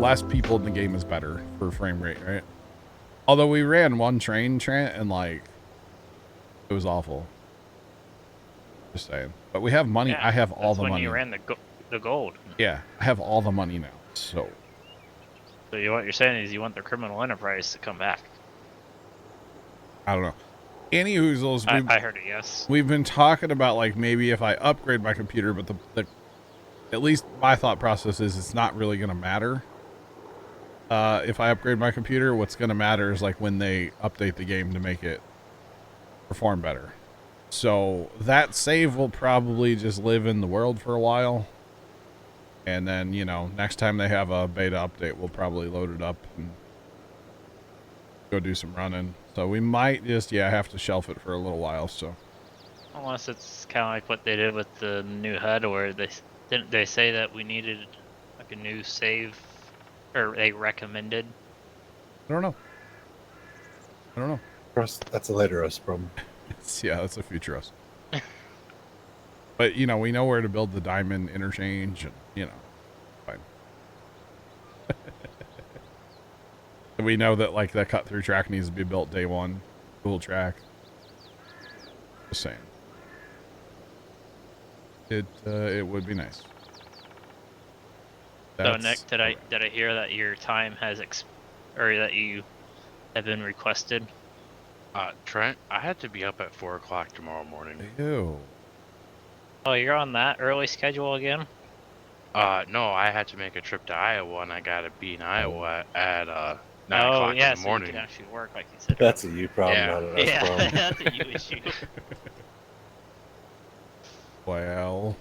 less people in the game is better for frame rate, right? Although we ran one train, Trent, and like it was awful. Just saying. But we have money. Yeah, I have all the money. That's when you ran the gold. Yeah, I have all the money now. So what you're saying is you want the criminal enterprise to come back. I don't know. Any hoozles, I heard it, yes. We've been talking about like maybe if I upgrade my computer, but the at least my thought process is it's not really going to matter. If I upgrade my computer, what's going to matter is like when they update the game to make it perform better. So that save will probably just live in the world for a while. And then, you know, next time they have a beta update, we'll probably load it up and go do some running. So we might just, have to shelf it for a little while. So unless it's kind of like what they did with the new HUD, where they say that we needed like a new save, or they recommended. I don't know. That's a later us problem. That's a future us. But, you know, we know where to build the diamond interchange and, you know, fine. We know that, like, that cut-through track needs to be built day one. Cool track. Just saying. It would be nice. So, Nick, did I hear that your time has or that you have been requested? Trent, I had to be up at 4 o'clock tomorrow morning. Ew. Oh, you're on that early schedule again? No, I had to make a trip to Iowa, and I gotta be in Iowa at 9 o'clock in the morning. So you can actually work like you said. That's a you problem, Yeah. not an us problem. That's a you issue. Well.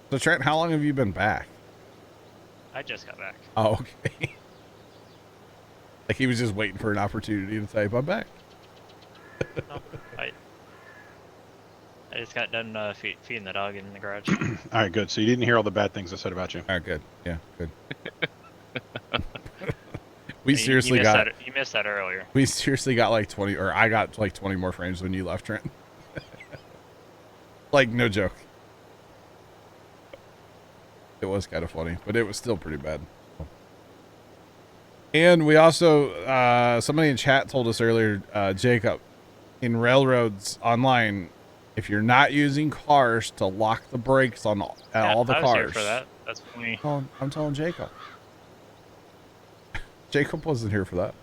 So, Trent, how long have you been back? I just got back. Oh, okay. Like he was just waiting for an opportunity to type, I'm back. No, I just got done feeding the dog in the garage. All right, good. So you didn't hear all the bad things I said about you. All right, good. Yeah, good. You missed that earlier. We seriously got like 20, or I got like 20 more frames when you left, Trent. Like, no joke. It was kind of funny, but it was still pretty bad. And we also, somebody in chat told us earlier, Jacob, in Railroads Online, if you're not using cars, to lock the brakes on all the I was cars. here for that. That's when we... I'm telling Jacob. Jacob wasn't here for that.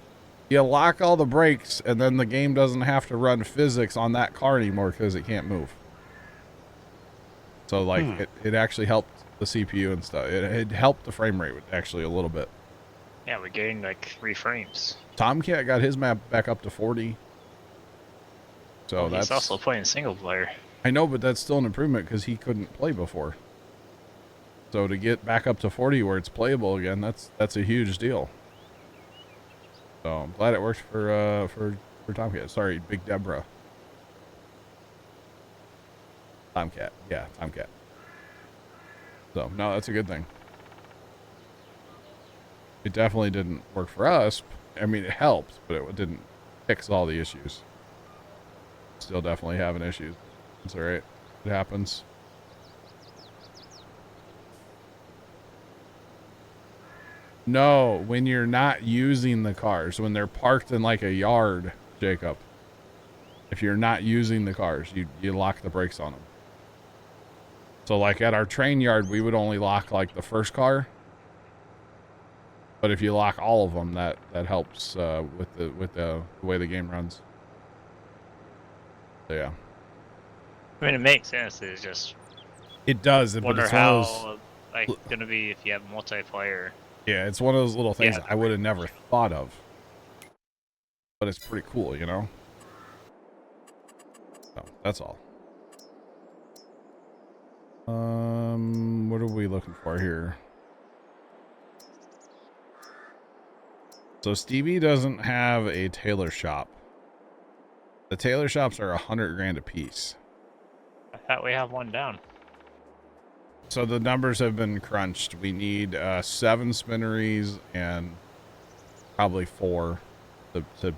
You lock all the brakes, and then the game doesn't have to run physics on that car anymore because it can't move. So, like, it actually helped the CPU and stuff. It helped the frame rate actually a little bit. Yeah, we're getting like 3 frames. Tomcat got his map back up to 40. So he's also playing single player. I know, but that's still an improvement because he couldn't play before. So to get back up to 40 where it's playable again, that's a huge deal. So I'm glad it worked for Tomcat. Sorry, Big Deborah. Tomcat. Yeah, Tomcat. So, no, that's a good thing. It definitely didn't work for us. I mean, it helped, but it didn't fix all the issues. Still definitely having issues. It's all right. It happens. No, when you're not using the cars, when they're parked in like a yard, Jacob. If you're not using the cars, you lock the brakes on them. So like at our train yard, we would only lock like the first car. But if you lock all of them, that helps with the way the game runs. So yeah. I mean, it makes sense. It's just it does. Wonder but it's how like gonna be if you have multiplayer. Yeah, it's one of those little things I would have never thought of. But it's pretty cool, you know. So that's all. What are we looking for here? So Stevie doesn't have a tailor shop. The tailor shops are $100,000 a piece. I thought we have one down. So the numbers have been crunched. We need 7 spinneries and probably 4 to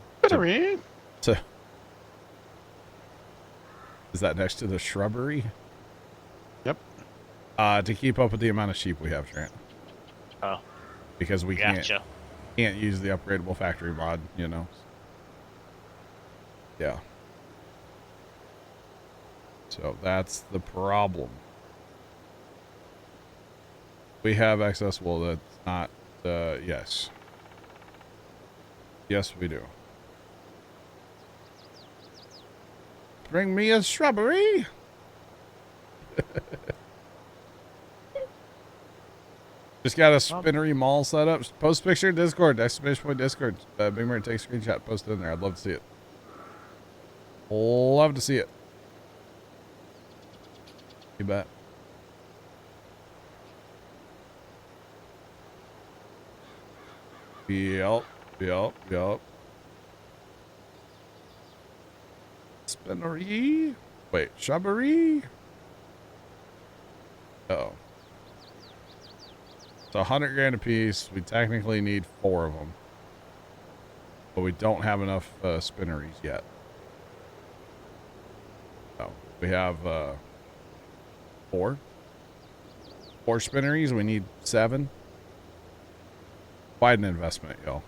is that next to the shrubbery? Yep. To keep up with the amount of sheep we have, Trent. Oh, Because we gotcha. can't use the upgradable factory mod, you know. Yeah. So that's the problem. We have excess wool that's not, yes. Yes, we do. Bring me a shrubbery. Just got a spinnery mall set up. Post picture in Discord. Exclamation point Discord. Big Mary, take a screenshot. Post it in there. I'd love to see it. Love to see it. You bet. Yup. Spinnery. Wait, shrubbery. Uh-oh. So 100 grand a piece. We technically need 4 of them. But we don't have enough spinneries yet. So we have 4. 4 spinneries. We need 7. Quite an investment, y'all.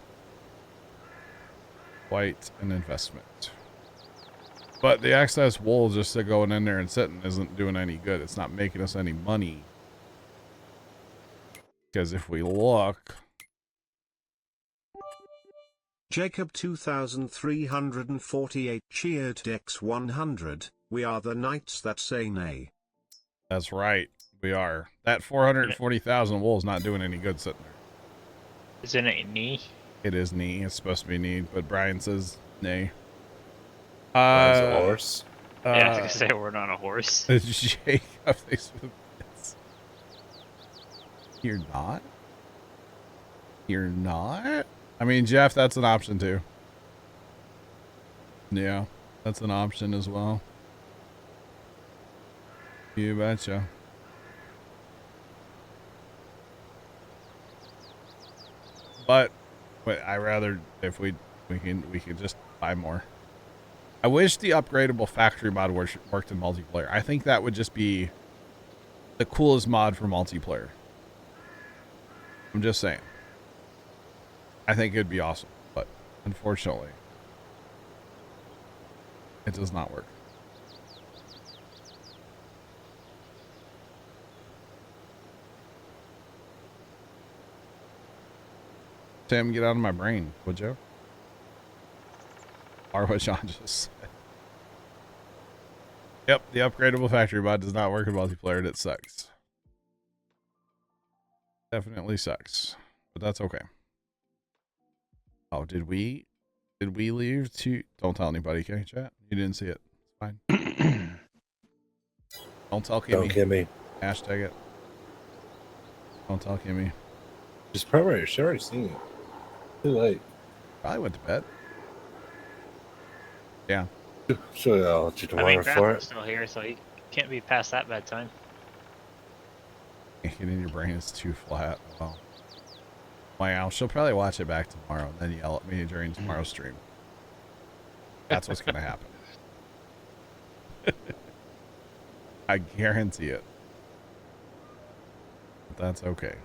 Quite an investment. But the excess wool just going in there and sitting isn't doing any good. It's not making us any money. Because if we look... Jacob 2348 cheered Dex 100. We are the knights that say nay. That's right. We are. That 440,000 wool is not doing any good sitting there. Isn't it knee? It is knee. It's supposed to be knee, but Brian says nay. As a horse. Yeah, I was gonna say we're not a horse. Jacob, you're not? You're not? I mean, Jeff, that's an option too. Yeah, that's an option as well. You betcha. But I rather if we can just buy more. I wish the upgradable factory mod worked in multiplayer. I think that would just be the coolest mod for multiplayer. I'm just saying. I think it'd be awesome, but unfortunately, it does not work. Tim, get out of my brain, would you? Or what Sean just said. Yep, the upgradable factory mod does not work in multiplayer and it sucks. Definitely sucks. But that's okay. Oh, did we leave to... Don't tell anybody, okay, chat? You didn't see it. It's fine. Don't tell Kimmy. Don't give me. Hashtag it. Don't tell Kimmy. She's probably already seen it. Too late. Probably went to bed. Yeah. Sure, I'll let you I mean, tomorrow for Grandpa's it. still here, so he can't be past that bad time. Thinking in your brain is too flat. Well, wow. She'll probably watch it back tomorrow and then yell at me during tomorrow's stream. That's what's going to happen. I guarantee it. But that's okay.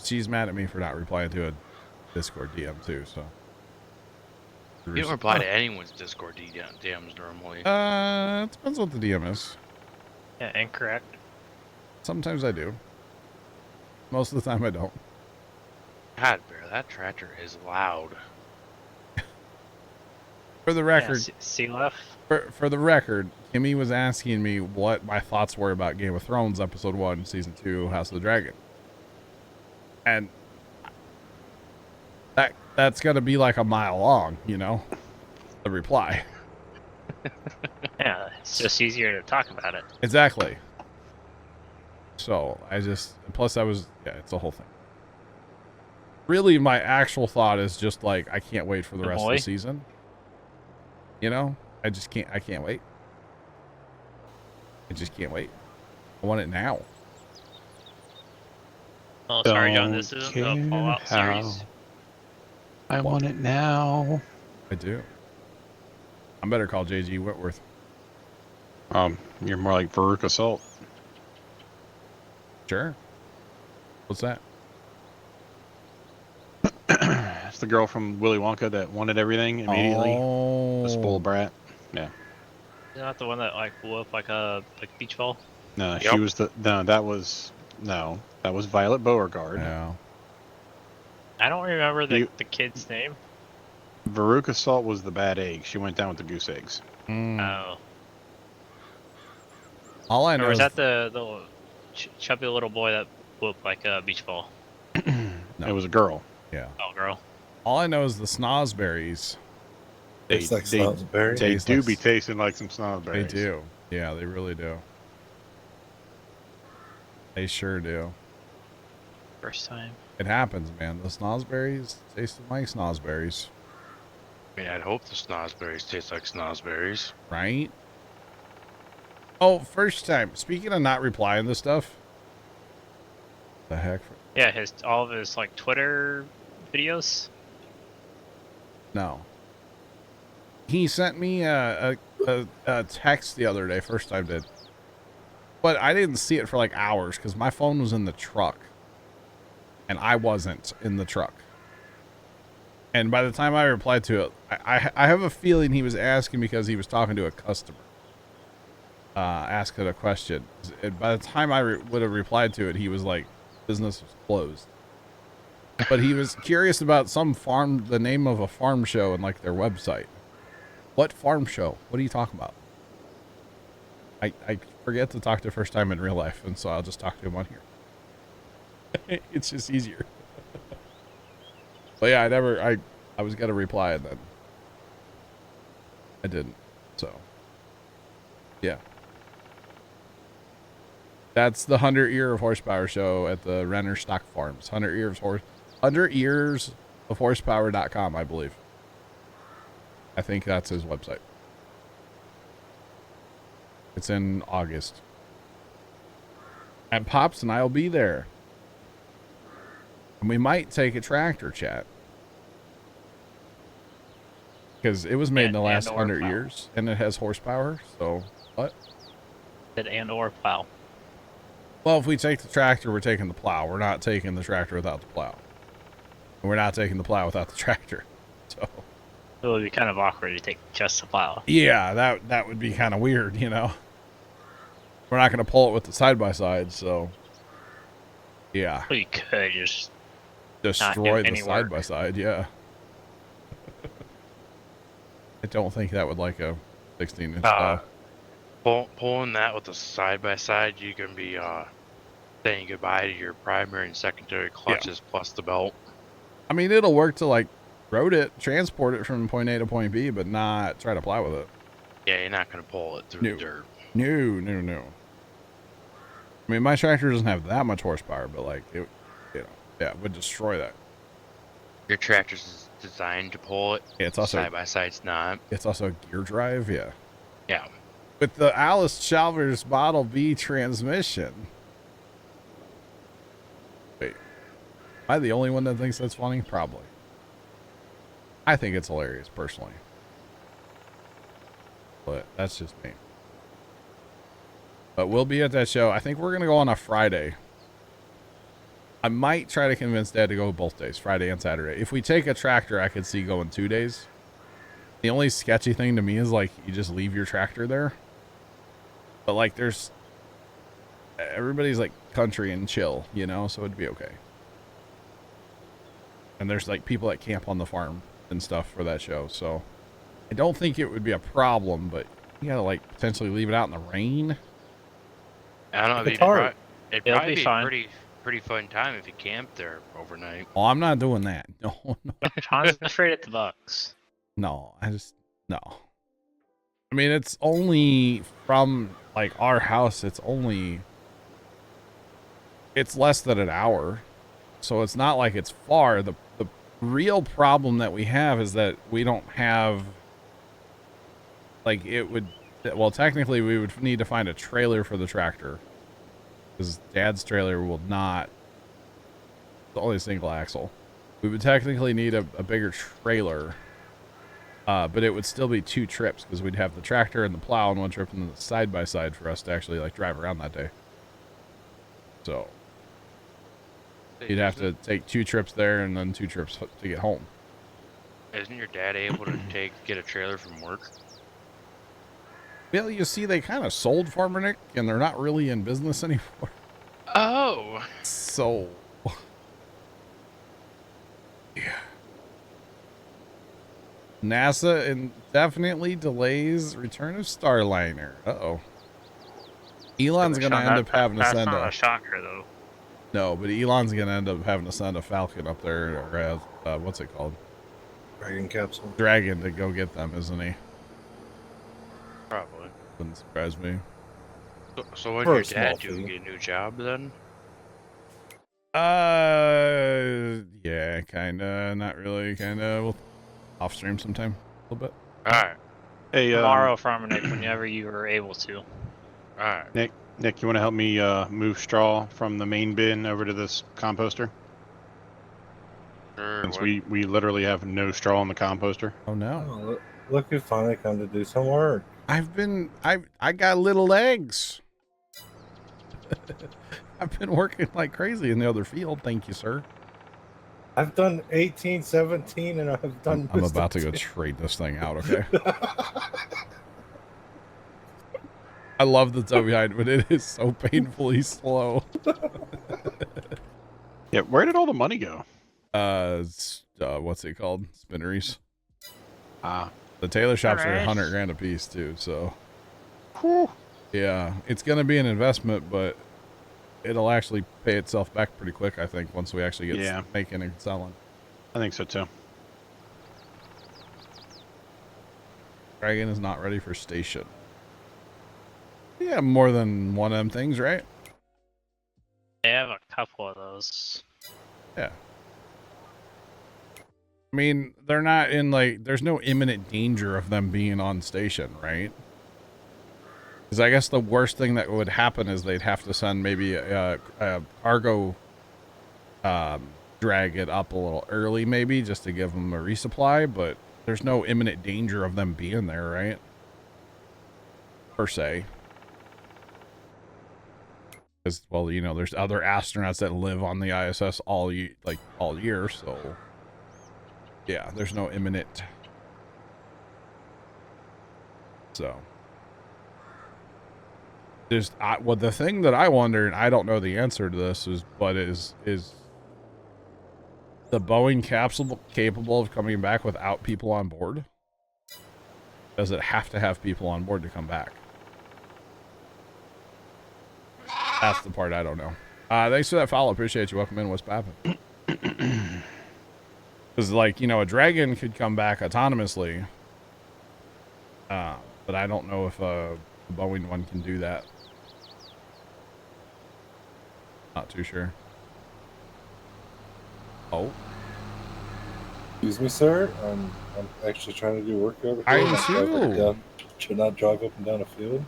She's mad at me for not replying to a Discord DM too, so. You don't reply to anyone's Discord DMs normally. It depends what the DM is. Yeah, incorrect. Sometimes I do. Most of the time I don't. God, Bear, that tractor is loud. For the record, Yeah, see left. for the record, Kimmy was asking me what my thoughts were about Game of Thrones Episode 1, Season 2, House of the Dragon. And that's gonna be like a mile long, you know, the reply. Yeah, it's just easier to talk about it. Exactly. So plus it's a whole thing. Really, my actual thought is just like, I can't wait for the rest of the season. You know, I can't wait. I just can't wait. I want it now. Oh, sorry, John, this isn't the Fallout series. I want it now. I do. I better call JG Whitworth. You're more like Veruca Salt. Sure. What's that? That's the girl from Willy Wonka that wanted everything immediately. Oh. The spoiled brat. Yeah. Is that the one that like blew up like a beach ball? No, she Yep. was that was Violet Beauregard. Yeah. I don't remember You- the kid's name. Veruca Salt was the bad egg. She went down with the goose eggs. Mm. Oh, All I know or was is that the chubby little boy that blew up like a beach ball? No. It was a girl. yeah. Oh, girl. All I know is the snozberries. It's like Salisbury. They Tastes do like be tasting like some They snozberries. do. Yeah, they really do. They sure do. First time. It happens, man. The snozberries tasted like snozberries, I mean, I'd hope the snozberries taste like snozberries. right? Oh, first time. Speaking of not replying to stuff. The heck? Yeah, all of his like Twitter videos. No. He sent me a text the other day. First time did. But I didn't see it for like hours because my phone was in the truck. And I wasn't in the truck. And by the time I replied to it, I have a feeling he was asking because he was talking to a customer. Asking a question. And by the time I would have replied to it, he was like, business was closed. But he was curious about the name of a farm show and like their website. What farm show? What are you talking about? I forget to talk to first time in real life, and so I'll just talk to him on here. It's just easier. But yeah, I was gonna reply and then I didn't. So yeah. That's the 100 Year of Horsepower show at the Renner Stock Farms. 100 Years of Horsepower.com, I believe. I think that's his website. It's in August. And Pops and I'll be there. And we might take a tractor, chat. Because it was made in the last and/or 100 plow. years. And it has horsepower. So, what? And/or plow. Well, if we take the tractor, we're taking the plow. We're not taking the tractor without the plow. And we're not taking the plow without the tractor. So, It would be kind of awkward to take just the plow. yeah, that would be kind of weird, you know? We're not going to pull it with the side-by-side, so... Yeah. Well, you could just Destroy the any work. side-by-side, yeah. I don't think that would like a 16-inch plow. Pulling that with the side by side, you can be saying goodbye to your primary and secondary clutches plus the belt. I mean, it'll work to, like, road it, transport it from point A to point B, but not try to plow with it. Yeah, you're not gonna pull it through No. the dirt. No. I mean, my tractor doesn't have that much horsepower, but, like, it, yeah, it would destroy that. Your tractor's designed to pull it. Yeah, it's also Side by side's not. It's also gear drive, yeah. Yeah. With the Alice Chalmers Model B transmission. Wait. Am I the only one that thinks that's funny? Probably. I think it's hilarious, personally. But that's just me. But we'll be at that show. I think we're going to go on a Friday. I might try to convince Dad to go both days, Friday and Saturday. If we take a tractor, I could see going 2 days. The only sketchy thing to me is, like, you just leave your tractor there. But, like, everybody's, like, country and chill, you know, so it'd be okay. And there's, like, people that camp on the farm and stuff for that show, so I don't think it would be a problem, but you gotta, like, potentially leave it out in the rain. I don't know. It's hard. It'd It'll probably be be fine. a pretty fun time if you camped there overnight. Oh, I'm not doing that. No. Concentrate at the bucks. No. I mean, it's only from, like, our house, it's less than an hour. So it's not like it's far. The real problem that we have is that we don't have, like, well, technically we would need to find a trailer for the tractor. Because Dad's trailer will not, it's only a single axle. We would technically need a bigger trailer But it would still be 2 trips because we'd have the tractor and the plow on one trip and then the side by side for us to actually like drive around that day. So you'd have to take 2 trips there and then 2 trips to get home. Isn't your dad able to get a trailer from work? Well, you see, they kind of sold Farmer Nick and they're not really in business anymore. Oh. So, yeah. NASA indefinitely delays return of Starliner. Uh-oh. Elon's going to end up having to that's send not a shocker, though. No, but Elon's going to end up having to send a Falcon up there, or what's it called? Dragon capsule. Dragon to go get them, isn't he? Probably. Wouldn't surprise me. So what For did a your dad small do? fee. Get a new job then? Yeah, kinda, not really, kinda. We'll off stream sometime, a little bit. Alright. Hey, Tomorrow, Farmer Nick, whenever you are able to. Alright. Nick, you want to help me move straw from the main bin over to this composter? Sure. Since we literally have no straw in the composter. Oh no. Oh, look who finally come to do some work. I got little legs. I've been working like crazy in the other field. Thank you, sir. I've done 18, 17, and I've done. I'm about to go trade this thing out, okay? I love the tow behind, but it is so painfully slow. Yeah, where did all the money go? What's it called? Spinneries. Ah, The tailor shops are Alright. 100 grand a piece too, so whew. yeah, it's gonna be an investment, but it'll actually pay itself back pretty quick, I think, once we actually get making and selling. I think so too. Dragon is not ready for station. Yeah, more than one of them things, right? They have a couple of those. Yeah. I mean, they're not in, like, there's no imminent danger of them being on station, right? Because I guess the worst thing that would happen is they'd have to send maybe a cargo drag it up a little early, maybe, just to give them a resupply, but there's no imminent danger of them being there, right? Per se. Because, well, you know, there's other astronauts that live on the ISS all year, so yeah, there's no imminent. So there's well, the thing that I wonder, and I don't know the answer to this, is the Boeing capsule capable of coming back without people on board? Does it have to have people on board to come back? That's the part I don't know. Thanks for that follow. Appreciate you. Welcome in. What's poppin'? Because, like, you know, a Dragon could come back autonomously. But I don't know if a Boeing one can do that. Not too sure. Oh. Excuse me, sir. I'm actually trying to do work over here. I am Not drive up and too. down- Should not drive up and down a field.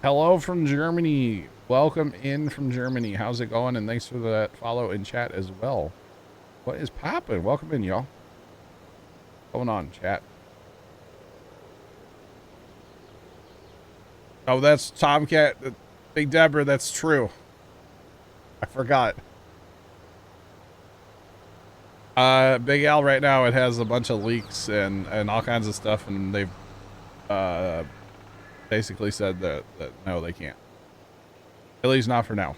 Hello from Germany. Welcome in from Germany. How's it going? And thanks for that follow in chat as well. What is poppin'? Welcome in, y'all. What's going on, chat? Oh, that's Tomcat. Big Deborah, that's true. I forgot. Big Al right now, it has a bunch of leaks and all kinds of stuff, and they've basically said that no, they can't. At least not for now.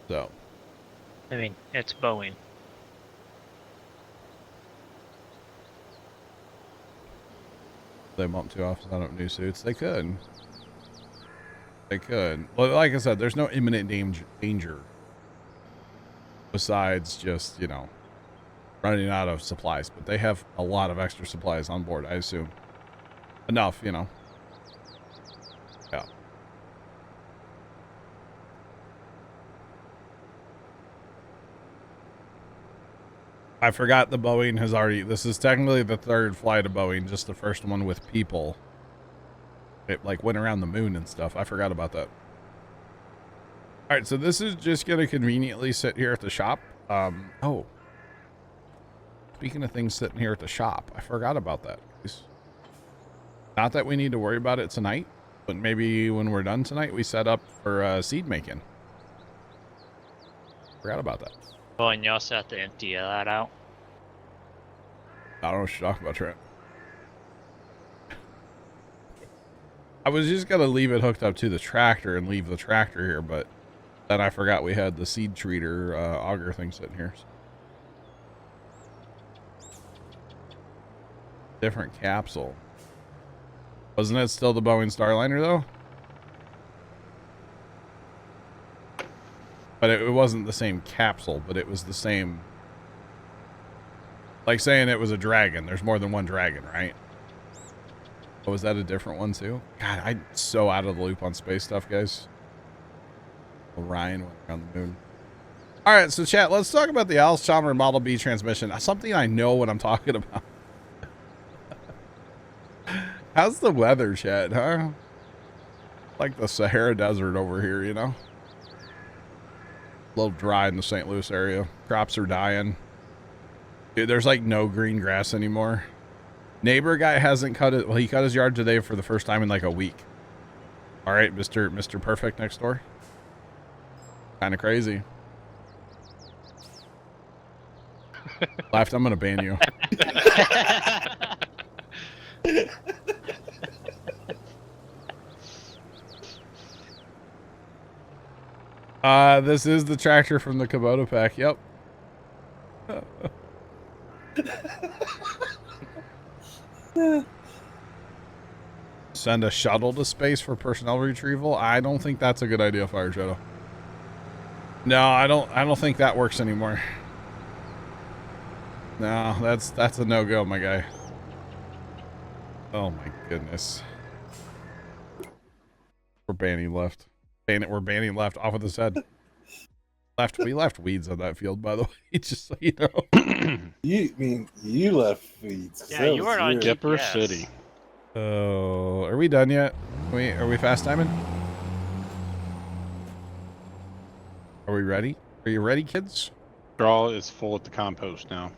So. I mean, it's Boeing. They bump too often out of new suits. They could. They could. Well, like I said, there's no imminent danger. Besides just, you know, running out of supplies. But they have a lot of extra supplies on board, I assume. Enough, you know. Yeah. I forgot the Boeing has already... This is technically the third flight of Boeing, just the first one with people. It, like, went around the moon and stuff. I forgot about that. Alright, so this is just going to conveniently sit here at the shop. Oh. Speaking of things sitting here at the shop, I forgot about that. Not that we need to worry about it tonight, but maybe when we're done tonight, we set up for seed making. Forgot about that. Oh, and you also have to empty that out. I don't know what you're talking about, Trent. I was just going to leave it hooked up to the tractor and leave the tractor here, but then I forgot we had the seed treater auger thing sitting here. Different capsule. Wasn't it still the Boeing Starliner, though? But it wasn't the same capsule, but it was the same. Like saying it was a dragon. There's more than one dragon, right? Oh, was that a different one, too? God, I'm so out of the loop on space stuff, guys. Orion went around the moon. All right, so chat, let's talk about the Alice Chalmers Model B transmission. Something I know what I'm talking about. How's the weather, chat, huh? Like the Sahara Desert over here, you know? A little dry in the St. Louis area. Crops are dying. Dude, there's like no green grass anymore. Neighbor guy hasn't cut it. Well, he cut his yard today for the first time in like a week. All right, Mr. Perfect next door. Kind of crazy. Left, I'm gonna ban you. This is the tractor from the Kubota pack. Yep. Send a shuttle to space for personnel retrieval. I don't think that's a good idea, Fire Shadow. No, I don't think that works anymore. No, that's a no-go, my guy. Oh my goodness. We're banning left. We're banning left off of this head. We left weeds on that field, by the way, just so you know. You left weeds. Yeah, you weren't on Dipper GPS. City. Oh, are we done yet? Are we fast timing? Are we ready? Are you ready, kids? Straw is full at the compost now.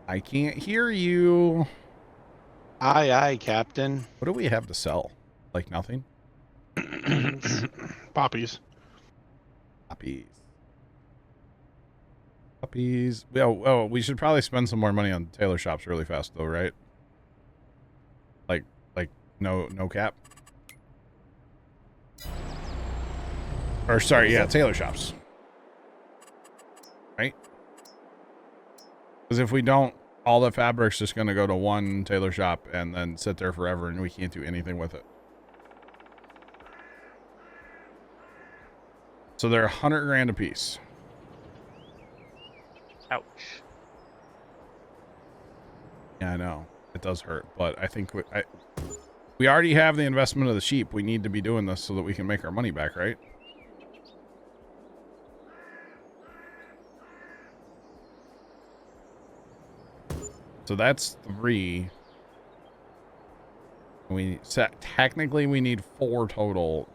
I can't hear you. Aye, aye, Captain. What do we have to sell? Like nothing? Poppies. Puppies. Oh, we should probably spend some more money on tailor shops really fast, though, right? Like no cap. Or sorry, yeah, tailor shops. Right? Because if we don't, all the fabric's just going to go to one tailor shop and then sit there forever, and we can't do anything with it. So they're $100,000 a piece. Ouch. Yeah, I know. It does hurt, but I think we already have the investment of the sheep. We need to be doing this so that we can make our money back, right? So that's 3. Technically we need 4 total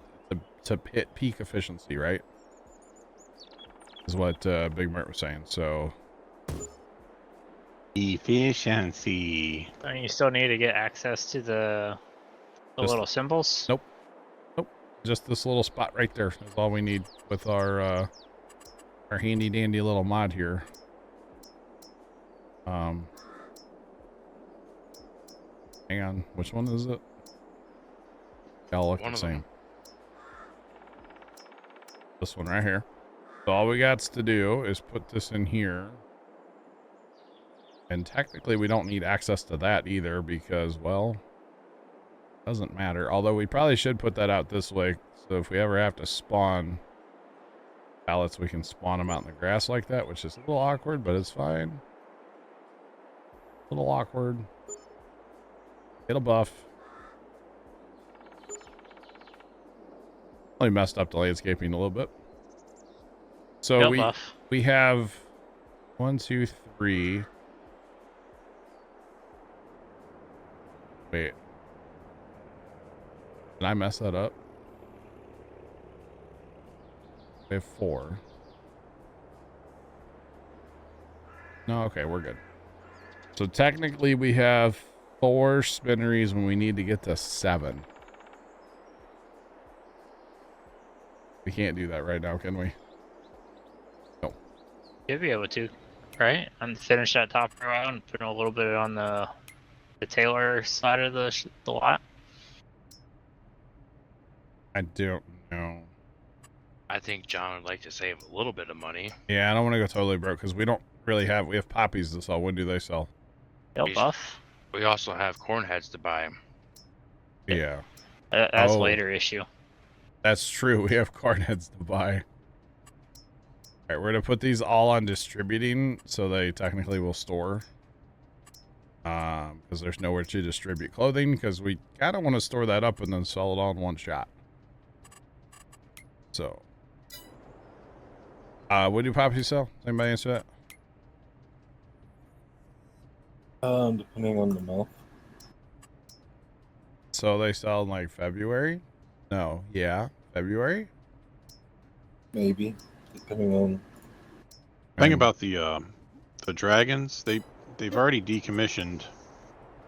to hit peak efficiency, right? Is what Big Mert was saying. So Efficiency. And you still need to get access to the little symbols? Nope. Just this little spot right there is all we need with our handy dandy little mod here. Hang on, which one is it? They all look the same. This one right here. So all we got to do is put this in here. And technically we don't need access to that either because, well, doesn't matter. Although we probably should put that out this way. So if we ever have to spawn pallets, we can spawn them out in the grass like that, which is a little awkward, but it's fine. A little awkward. Get a buff. Only messed up the landscaping a little bit. So we have 1, 2, 3. Wait. Did I mess that up? We have 4. No, okay, we're good. So technically we have 4 spinneries when we need to get to 7. We can't do that right now, can we? No. You'd be able to, right? And finish that top row out and put a little bit on the Taylor side of the lot. I don't know. I think John would like to save a little bit of money. Yeah, I don't want to go totally broke because we don't really have. We have poppies to sell. When do they sell? They'll buff. We also have corn heads to buy. Yeah. That's a later issue. That's true. We have corn heads to buy. All right, we're gonna put these all on distributing, so they technically will store. Because there's nowhere to distribute clothing, because we kind of want to store that up and then sell it all in one shot. So, what do poppies sell? Does anybody answer that? Depending on the month. So they sell in like February? No, yeah, February. Maybe, depending on. Thing about the dragons, they've already decommissioned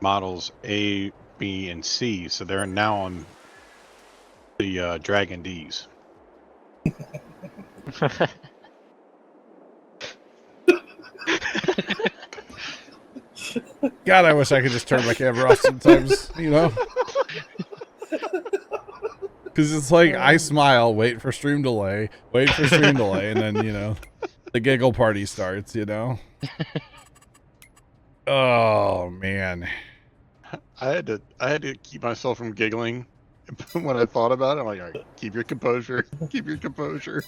models A, B, and C, so they're now on the Dragon Ds. God, I wish I could just turn my camera off sometimes, you know? Because it's like I smile, wait for stream delay, and then, you know, the giggle party starts, you know? Oh, man. I had to keep myself from giggling when I thought about it. I'm like, all right, keep your composure. Keep your composure.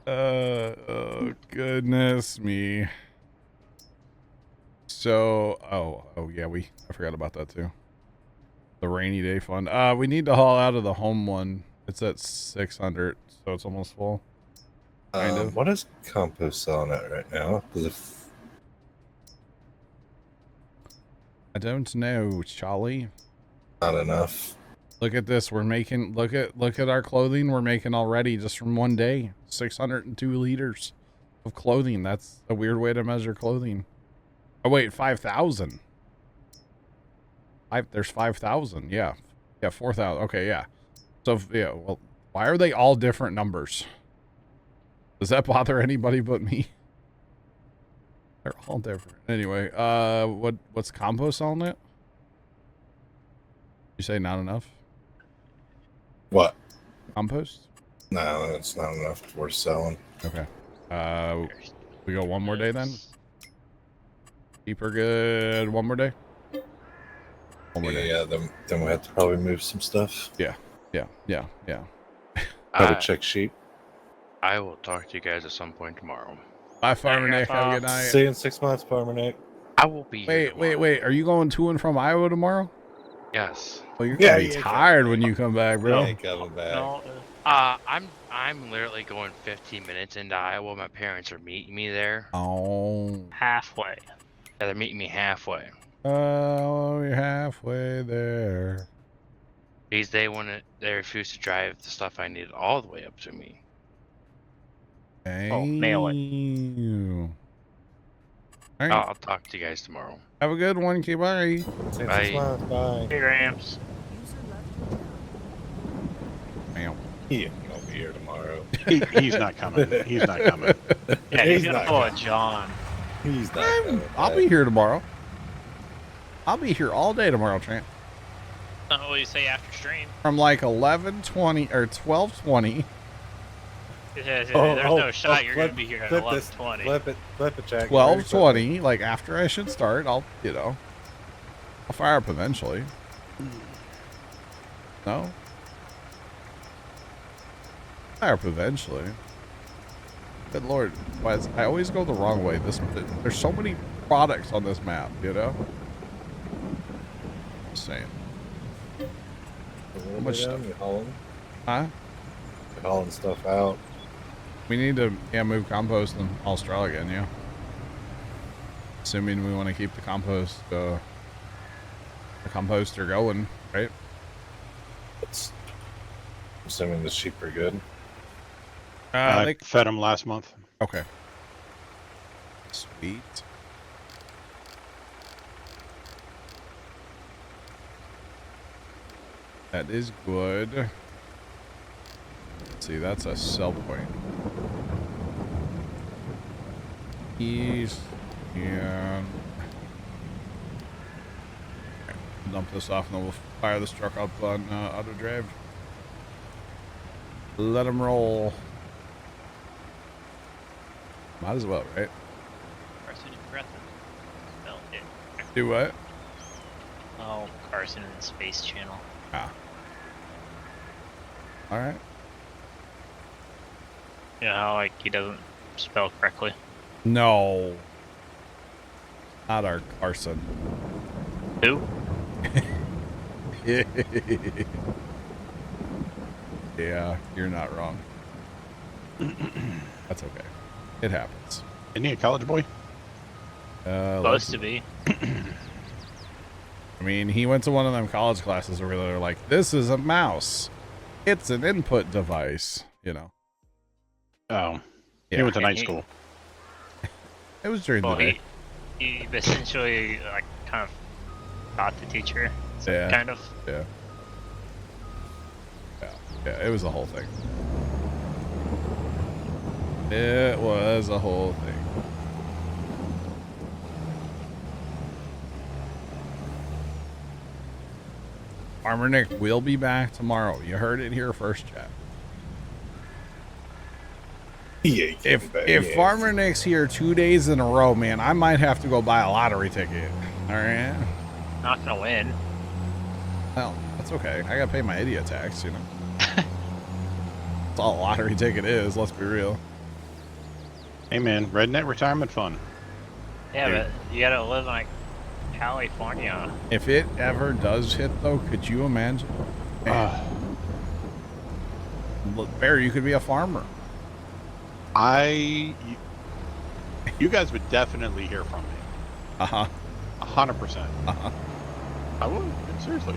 Oh, goodness me. So, oh yeah, I forgot about that too. The rainy day fund. We need to haul out of the home one. It's at 600, so it's almost full. Kind of. What is compost selling at right now? I don't know, Charlie. Not enough. Look at this. We're making, look at our clothing we're making already just from one day. 602 liters of clothing. That's a weird way to measure clothing. Oh, wait, 5,000. There's 5,000. Yeah. Yeah, 4,000. Okay, yeah. So, yeah, well, why are they all different numbers? Does that bother anybody but me? They're all different. Anyway, what's compost on it? You say not enough? What? Compost? No, that's not enough for selling. Okay. We go one more day then? Keep her good. One more day? One more day. Yeah, then we have to probably move some stuff. Yeah. Probably check sheep. I will talk to you guys at some point tomorrow. Bye, Farmer Nick. Have a good night. See you in 6 months, Farmer Nick. I will be here tomorrow. Wait. Are you going to and from Iowa tomorrow? Yes. Well, you're gonna be tired when you come back, bro. Ain't coming back. No, I'm literally going 15 minutes into Iowa. My parents are meeting me there. Oh. halfway. Yeah, they're meeting me halfway. Oh, you're halfway there. Because they refuse to drive the stuff I need all the way up to me. Oh, mail it. All right. I'll talk to you guys tomorrow. Have a good one. Okay, bye. See you in 6 Bye. months. Bye. Hey, Rams. Damn. He ain't gonna be here tomorrow. He's not coming. He's not coming. Yeah, He's he's gonna not pull a coming. John. He's not coming I'll back. be here tomorrow. I'll be here all day tomorrow, Trent. Not what you say after stream. From like 11:20 or 12:20. There's no shot you're gonna be here at flip this. 11:20. Flip it, Jack. 12:20, like after I should start, I'll fire up eventually. No? Fire up eventually. Good lord, I always go the wrong way. There's so many products on this map, you know? Just saying. How much stuff? stuff? You hauling? Huh? You hauling stuff out. We need to move compost in Australia again, yeah. Assuming we want to keep the composter going, right? It's assuming the sheep are good. I fed him last month. Okay. Sweet. That is good. Let's see, that's a sell point. East and dump this off, and then we'll fire this truck up on auto drive. Let them roll. Might as well, right? Carson and Breton. No, it. Do what? Oh, Carson and Space Channel. Ah. All right. You know how, like, he doesn't spell correctly? No. Not our Carson. Who? Yeah, you're not wrong. That's okay. It happens. Isn't he a college boy? Supposed to be. I mean, he went to one of them college classes where they're like, this is a mouse. It's an input device, you know. Oh. Yeah. He went to night He- school. It was during Well, the day. he essentially, like, kind of taught the teacher. So Yeah. kind of. Yeah. Yeah, it was a whole thing. It was a whole thing. Farmer Nick will be back tomorrow. You heard it here first, chat. He ain't If coming back. if Farmer Nick's here 2 days in a row, man, I might have to go buy a lottery ticket. All right. Not gonna win. Well, that's okay. I gotta pay my idiot tax, you know. That's all a lottery ticket is. Let's be real. Hey man, redneck retirement fund. Yeah, Dude. but you gotta live in, like, California. If it ever does hit, though, could you imagine? Look, Bear, you could be a farmer. You guys would definitely hear from me. Uh huh. 100%. Uh huh. I would, seriously.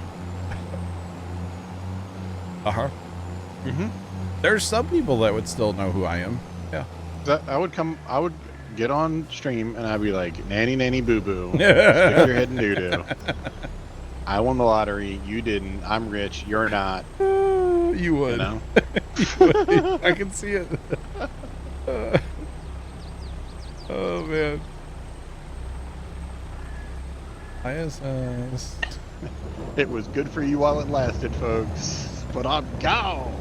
Uh huh. Mm-hmm. There's some people that would still know who I am. Yeah. I would get on stream and I'd be like, nanny, nanny, boo boo. Stick your head in doo doo. I won the lottery. You didn't. I'm rich. You're not. You would. You know? You would. I can see it. Oh, man. ISS. It was good for you while it lasted, folks. But I'm gone.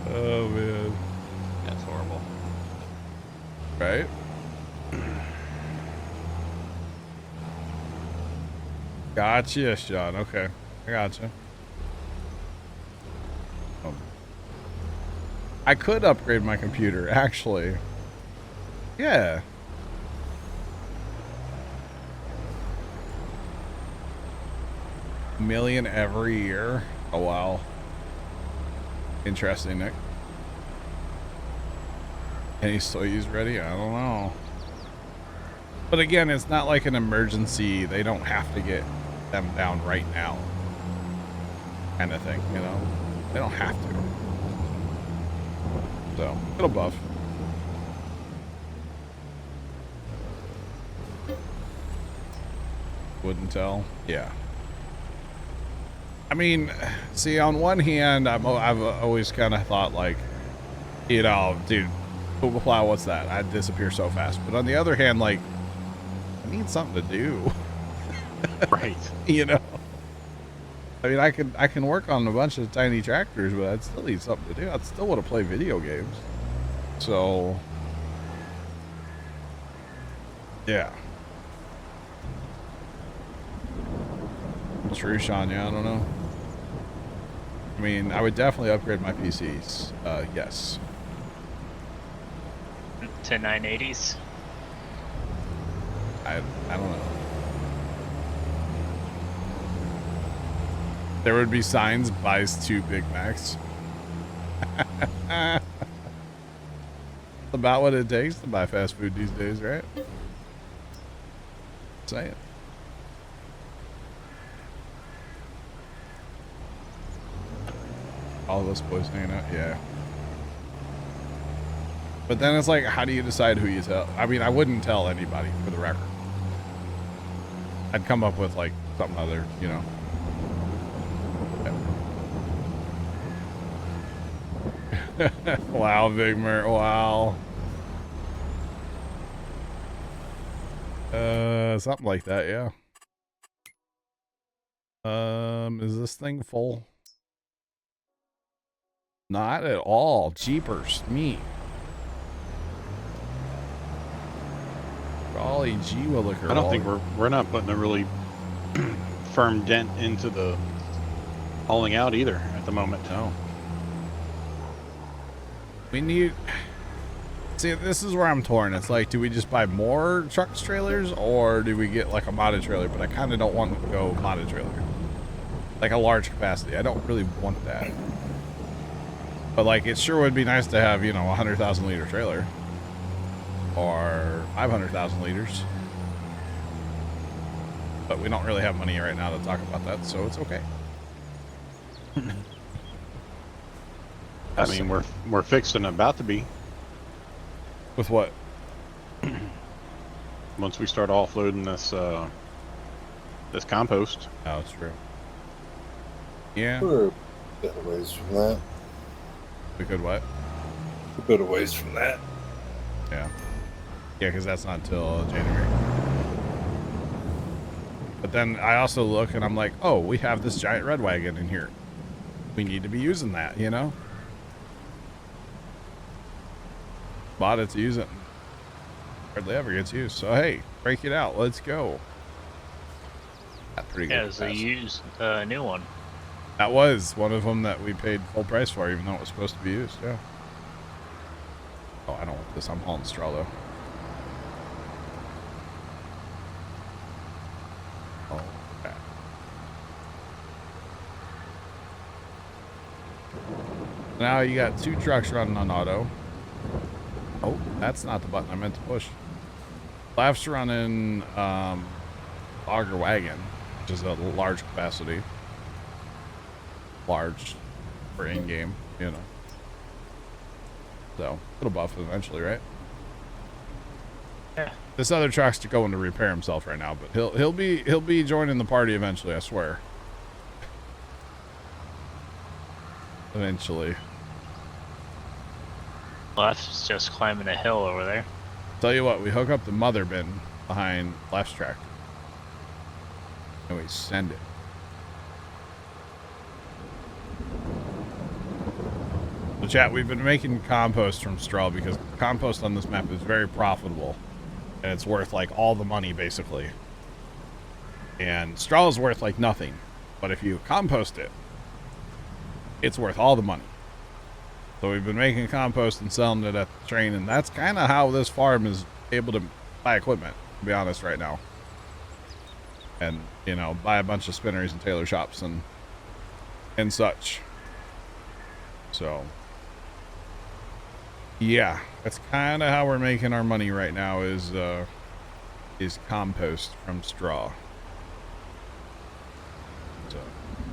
Oh, man. That's horrible. Right? Gotcha, Sean. Okay. I gotcha. I could upgrade my computer, actually. Yeah. $1 million every year. Oh, wow. Interesting, Nick. Any Soyuz ready? I don't know. But again, it's not like an emergency. They don't have to get them down right now. Kind of thing, you know? They don't have to. So, it'll buff. Wouldn't tell. Yeah. I mean, see, on one hand, I've always kind of thought, like, you know, dude, Puma Plow, what's that? I'd disappear so fast. But on the other hand, like, I need something to do. Right. You know? I mean, I can work on a bunch of tiny tractors, but I'd still need something to do. I'd still want to play video games. So, yeah. True, Sean. Yeah, I don't know. I mean, I would definitely upgrade my PCs. Yes. To 980s. I don't know. There would be signs, buys 2 Big Macs. About what it takes to buy fast food these days, right? Saying. All of us boys hanging out, yeah. But then it's like, how do you decide who you tell? I mean, I wouldn't tell anybody, for the record. I'd come up with, like, something other, you know. Wow, Big Mert. Wow. Something like that, yeah. Is this thing full? Not at all. Jeepers, me. Golly gee williker. I don't think we're not putting a really firm dent into the hauling out either at the moment. No. We need. See, this is where I'm torn. It's like, do we just buy more trucks, trailers, or do we get like a modded trailer? But I kind of don't want to go modded trailer. Like a large capacity. I don't really want that. But like, it sure would be nice to have, you know, a 100,000 liter trailer. Or 500,000 liters. But we don't really have money right now to talk about that, so it's okay. I mean, we're fixed and about to be. With what? Once we start offloading this this compost. Oh, it's true. Yeah. We're a bit of ways from that. We could what? A bit of ways from that. Yeah. Yeah, because that's not until January. But then I also look and I'm like, oh, we have this giant red wagon in here. We need to be using that, you know? Bought it to use it. Hardly ever gets used. So, hey, break it out. Let's go. That's pretty good. Yeah, it's a used new one. That was one of them that we paid full price for, even though it was supposed to be used, yeah. Oh, I don't want this. I'm hauling straw, though. Oh, okay. Now you got 2 trucks running on auto. Oh, that's not the button I meant to push. Left's running auger wagon, which is a large capacity. Large for in-game, you know. So, it'll buff eventually, right? Yeah. This other truck's going to repair himself right now, but he'll be joining the party eventually, I swear. Eventually. Left's just climbing a hill over there. Tell you what, we hook up the mother bin behind Left's tractor. And we send it. So chat, we've been making compost from straw because compost on this map is very profitable. And it's worth like all the money basically. And straw is worth like nothing. But if you compost it, it's worth all the money. So we've been making compost and selling it at the train, and that's kind of how this farm is able to buy equipment, to be honest, right now. And, you know, buy a bunch of spinneries and tailor shops and such. So, yeah, that's kind of how we're making our money right now is compost from straw. So,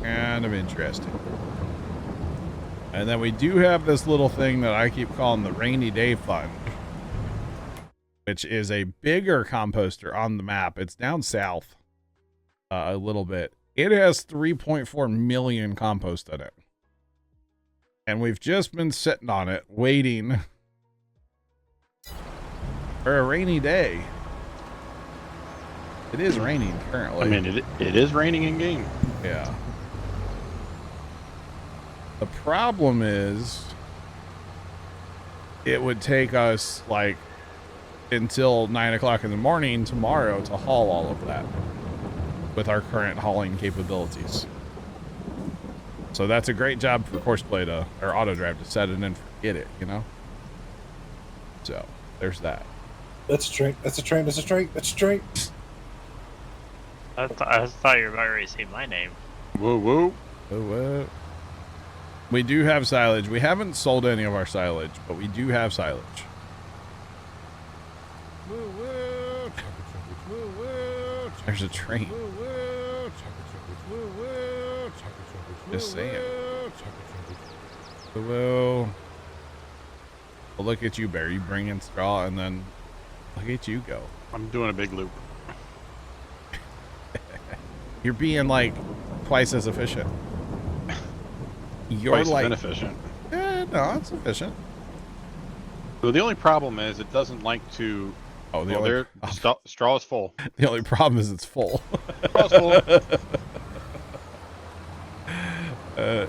kind of interesting. And then we do have this little thing that I keep calling the rainy day fund, which is a bigger composter on the map. It's down south a little bit. It has 3.4 million compost in it. And we've just been sitting on it, waiting for a rainy day. It is raining currently. I mean, it is raining in game. Yeah. The problem is it would take us like until 9 o'clock in the morning tomorrow to haul all of that with our current hauling capabilities. So that's a great job for Courseplay or Auto Drive to set it and forget it, you know? So there's that. That's a train. That's a train. That's a train. That's a train. I thought you were about to say my name. Whoa, whoa. Oh, what? We do have silage. We haven't sold any of our silage, but we do have silage. Woo woo! Woo woo! There's a train. Woo woo! Woo woo! Just saying. Woo woo! Well, look at you, Bear. You bring in straw, and then look at you go. I'm doing a big loop. You're being like twice as efficient. You're Twice like as inefficient. No, it's sufficient. So the only problem is it doesn't like to. Oh, Straw is full. the only problem is it's full. Straw's full.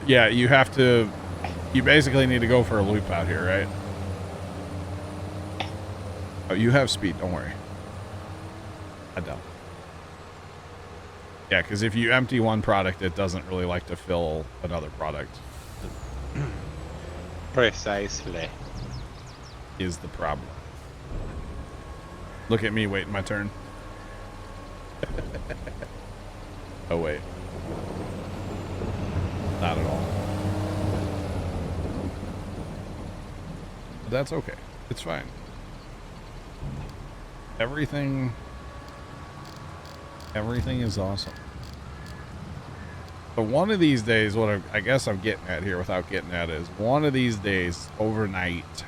Yeah, you have to. You basically need to go for a loop out here, right? Oh, you have speed. Don't worry. I don't. Yeah, because if you empty one product, it doesn't really like to fill another product. Precisely. Is the problem. Look at me waiting my turn. Oh, wait. Not at all. But that's okay. It's fine. Everything is awesome. But one of these days, what I guess I'm getting at here without getting at is one of these days overnight,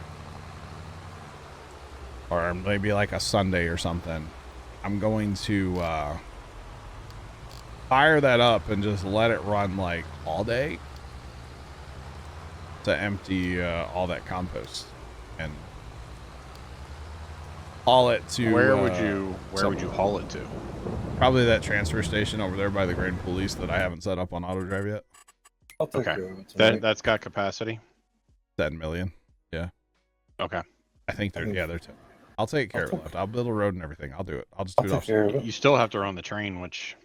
or maybe like a Sunday or something, I'm going to fire that up and just let it run like all day to empty all that compost and haul it to Where would you haul it to? probably that transfer station over there by the Grand Police that I haven't set up on auto drive yet. I'll take Okay. care of it tonight. That's got capacity. 10 million. Yeah. Okay. I think they're 10. I'll take care of it. I'll build a road and everything. I'll do it. I'll just I'll do it take off. care of it. You still have to run the train, which.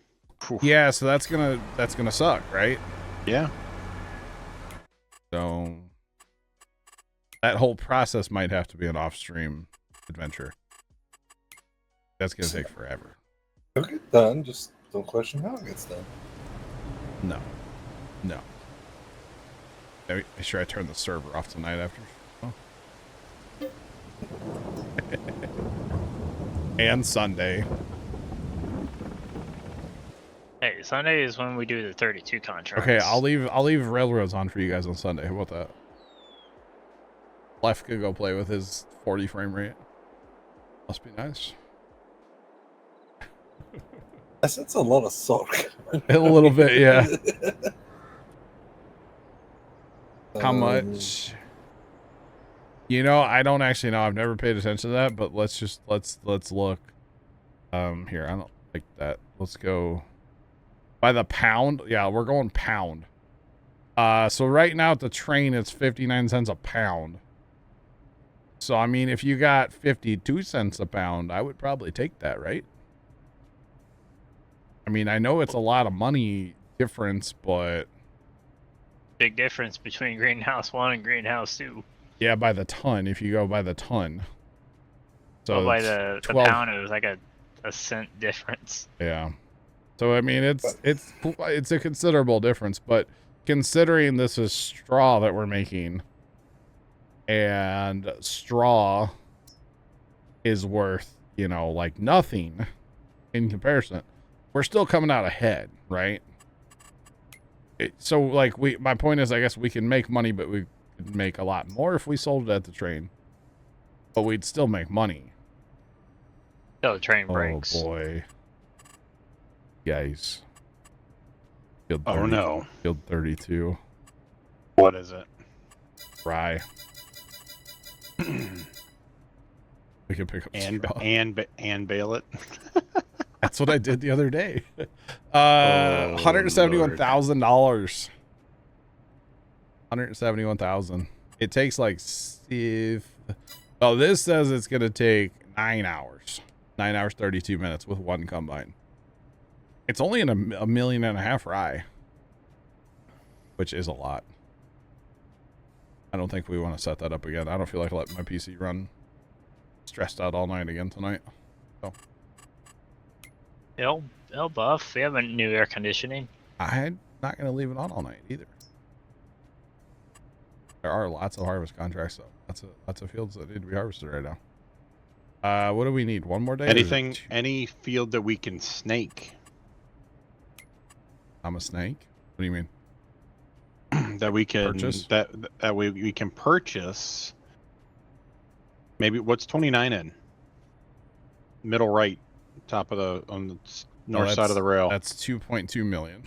Whew. Yeah, so that's gonna suck, right? Yeah. So that whole process might have to be an off-stream adventure. That's gonna take forever. It'll get done. Just don't question how it gets done. No. Make sure I turn the server off tonight after. Oh. And Sunday. Hey, Sunday is when we do the 32 contracts. Okay, I'll leave railroads on for you guys on Sunday. How about that? Left could go play with his 40 frame rate. Must be nice. That's a lot of salt. A little bit, yeah. How much? You know, I don't actually know. I've never paid attention to that, but let's look. Here, I don't like that. Let's go by the pound. Yeah, we're going pound. So right now at the train, it's 59 cents a pound. So, I mean, if you got 52 cents a pound, I would probably take that, right? I mean, I know it's a lot of money difference, but... Big difference between Greenhouse 1 and Greenhouse 2. Yeah, by the ton, if you go by the ton. So well, by the 12... pound, it was like a cent difference. Yeah. So, I mean, it's a considerable difference, but considering this is straw that we're making... and straw is worth, you know, like nothing in comparison, we're still coming out ahead, right? So like my point is, I guess we can make money, but we could make a lot more if we sold it at the train, but we'd still make money. Till the train breaks. Oh boy. Guys. Field 30, Oh no. Field 32. What is it? Rye. We can pick up straw. and bail it. That's what I did the other day. $171,000. $171,000. It takes like oh, this says it's gonna take 9 hours. 9 hours 32 minutes with one combine. It's only in a 1.5 million rye, which is a lot. I don't think we want to set that up again. I don't feel like letting my PC run stressed out all night again tonight. So It'll buff. We have a new air conditioning. I'm not going to leave it on all night either. There are lots of harvest contracts though. Lots of fields that need to be harvested right now. What do we need? One more day? Any field that we can snake. I'm a snake? What do you mean? That we can Purchase? that we can purchase. Maybe what's 29 in? Middle right, top of on the north side of the rail. That's 2.2 million.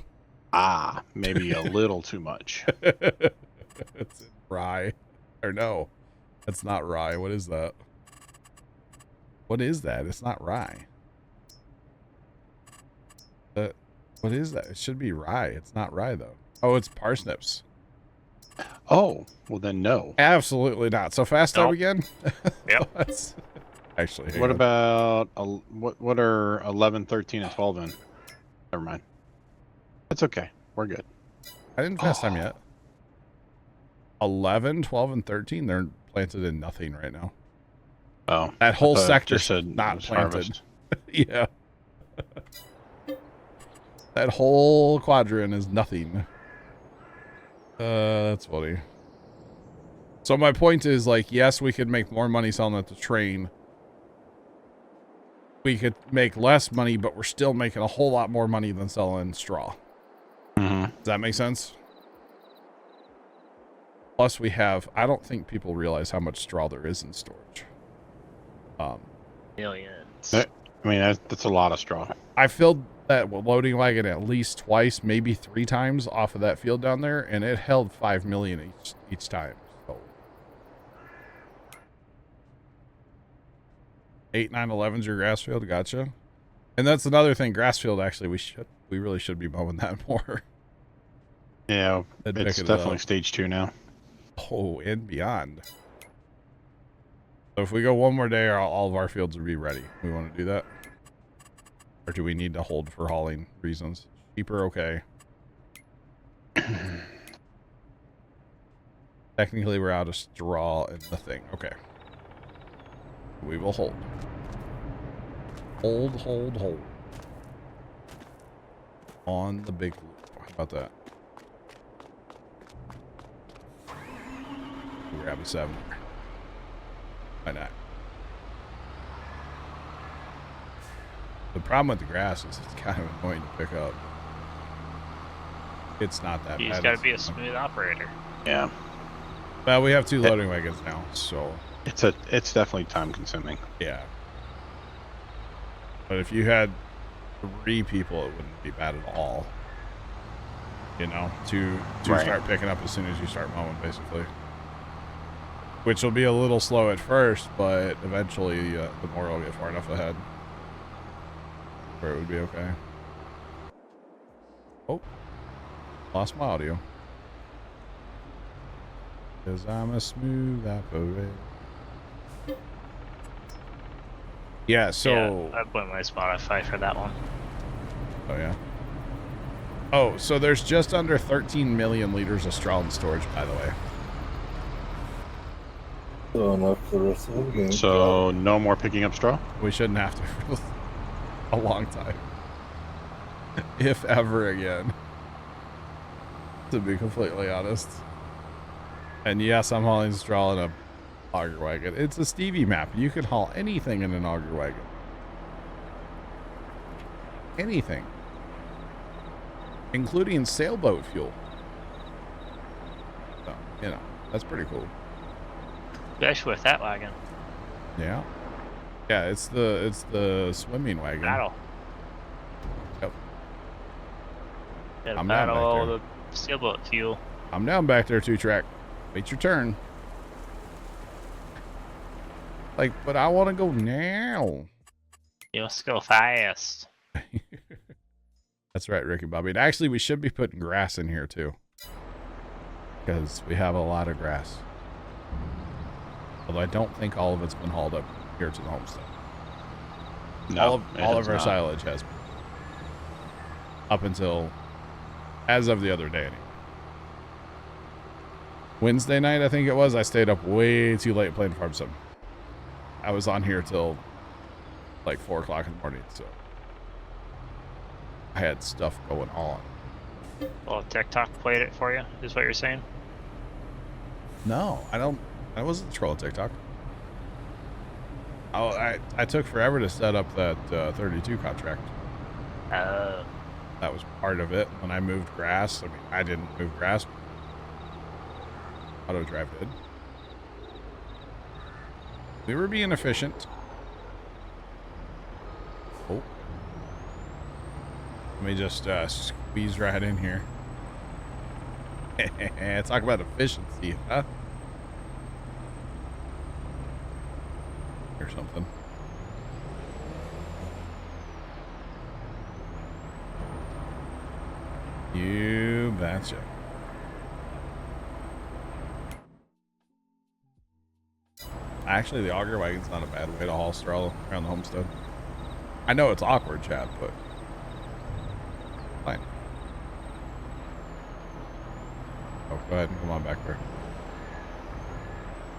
Ah, maybe a little too much. It's rye. Or no, that's not rye. What is that? What is that? It's not rye. What is that? It should be rye. It's not rye, though. Oh, it's parsnips. Oh, well then no. Absolutely not. So fast time Nope. again? Yep. Let's- Actually, hang What on. about what are 11, 13, and 12 in? Never mind. It's okay. We're good. I didn't fast time yet. 11, 12, and 13, they're planted in nothing right now. Oh, That whole I thought it sector's just said not it was planted. harvest. Yeah. That whole quadrant is nothing. That's funny. So my point is, like, yes, we could make more money selling at the train. We could make less money, but we're still making a whole lot more money than selling straw. Mm-hmm. Does that make sense? Plus we have, I don't think people realize how much straw there is in storage. Millions. I mean, that's a lot of straw. I filled that loading wagon at least twice, maybe 3 times off of that field down there, and it held 5 million each time. So 8, 9, 11's your grass field, gotcha. And that's another thing, grass field, actually, we really should be mowing that more. Yeah, And it's picking it definitely up. stage 2 now. Oh, and beyond. So if we go one more day, all of our fields will be ready. We want to do that? Or do we need to hold for hauling reasons? Cheaper, okay. Technically, we're out of straw and the thing. Okay. We will hold. Hold. On the big loop. How about that? Grab a 7. Why not? The problem with the grass is it's kind of annoying to pick up. It's not that You bad. just gotta be a smooth operator. Yeah, Well, we have 2 loading wagons now, so it's definitely time consuming. yeah. But if you had 3 people, it wouldn't be bad at all. You know, to Right. start picking up as soon as you start mowing, basically. Which will be a little slow at first, but eventually the mower will get far enough ahead where it would be okay. Oh, lost my audio. 'Cause I'm a smooth operator. Yeah, so... Yeah, I put my Spotify for that one. Oh, yeah. Oh, so there's just under 13 million liters of straw in storage, by the way. So enough for the rest of the game. So no more picking up straw? We shouldn't have to for a long time. If ever again. To be completely honest. And yes, I'm hauling straw in a auger wagon. It's a Stevie map. You can haul anything in an auger wagon. Anything. Including sailboat fuel. So, you know, that's pretty cool. Especially with that wagon. Yeah. Yeah, it's the swimming wagon. Battle. Yep. Gotta I'm down battle back all there. the sailboat fuel. I'm down back there, 2-track. Wait your turn. Like, but I want to go now. You must go fast. That's right, Ricky Bobby. And actually, we should be putting grass in here, too. Because we have a lot of grass. Although I don't think all of it's been hauled up here to the homestead. No, all of it's our not. silage has been. Up until, as of the other day, anyway. Wednesday night, I think it was, I stayed up way too late playing Farm Sim. I was on here till like 4 o'clock in the morning, so I had stuff going on. Well, TikTok played it for you, is what you're saying? No, I wasn't trolling TikTok. Oh, I took forever to set up that 32 contract. Oh. That was part of it. When I moved grass, I mean, I didn't move grass. Auto drive did. We were being efficient. Oh. Let me just squeeze right in here. Talk about efficiency, huh? something. You betcha. Actually, the auger wagon's not a bad way to haul straw around the homestead. I know it's awkward, Chad, but fine. Oh, go ahead and come on back there.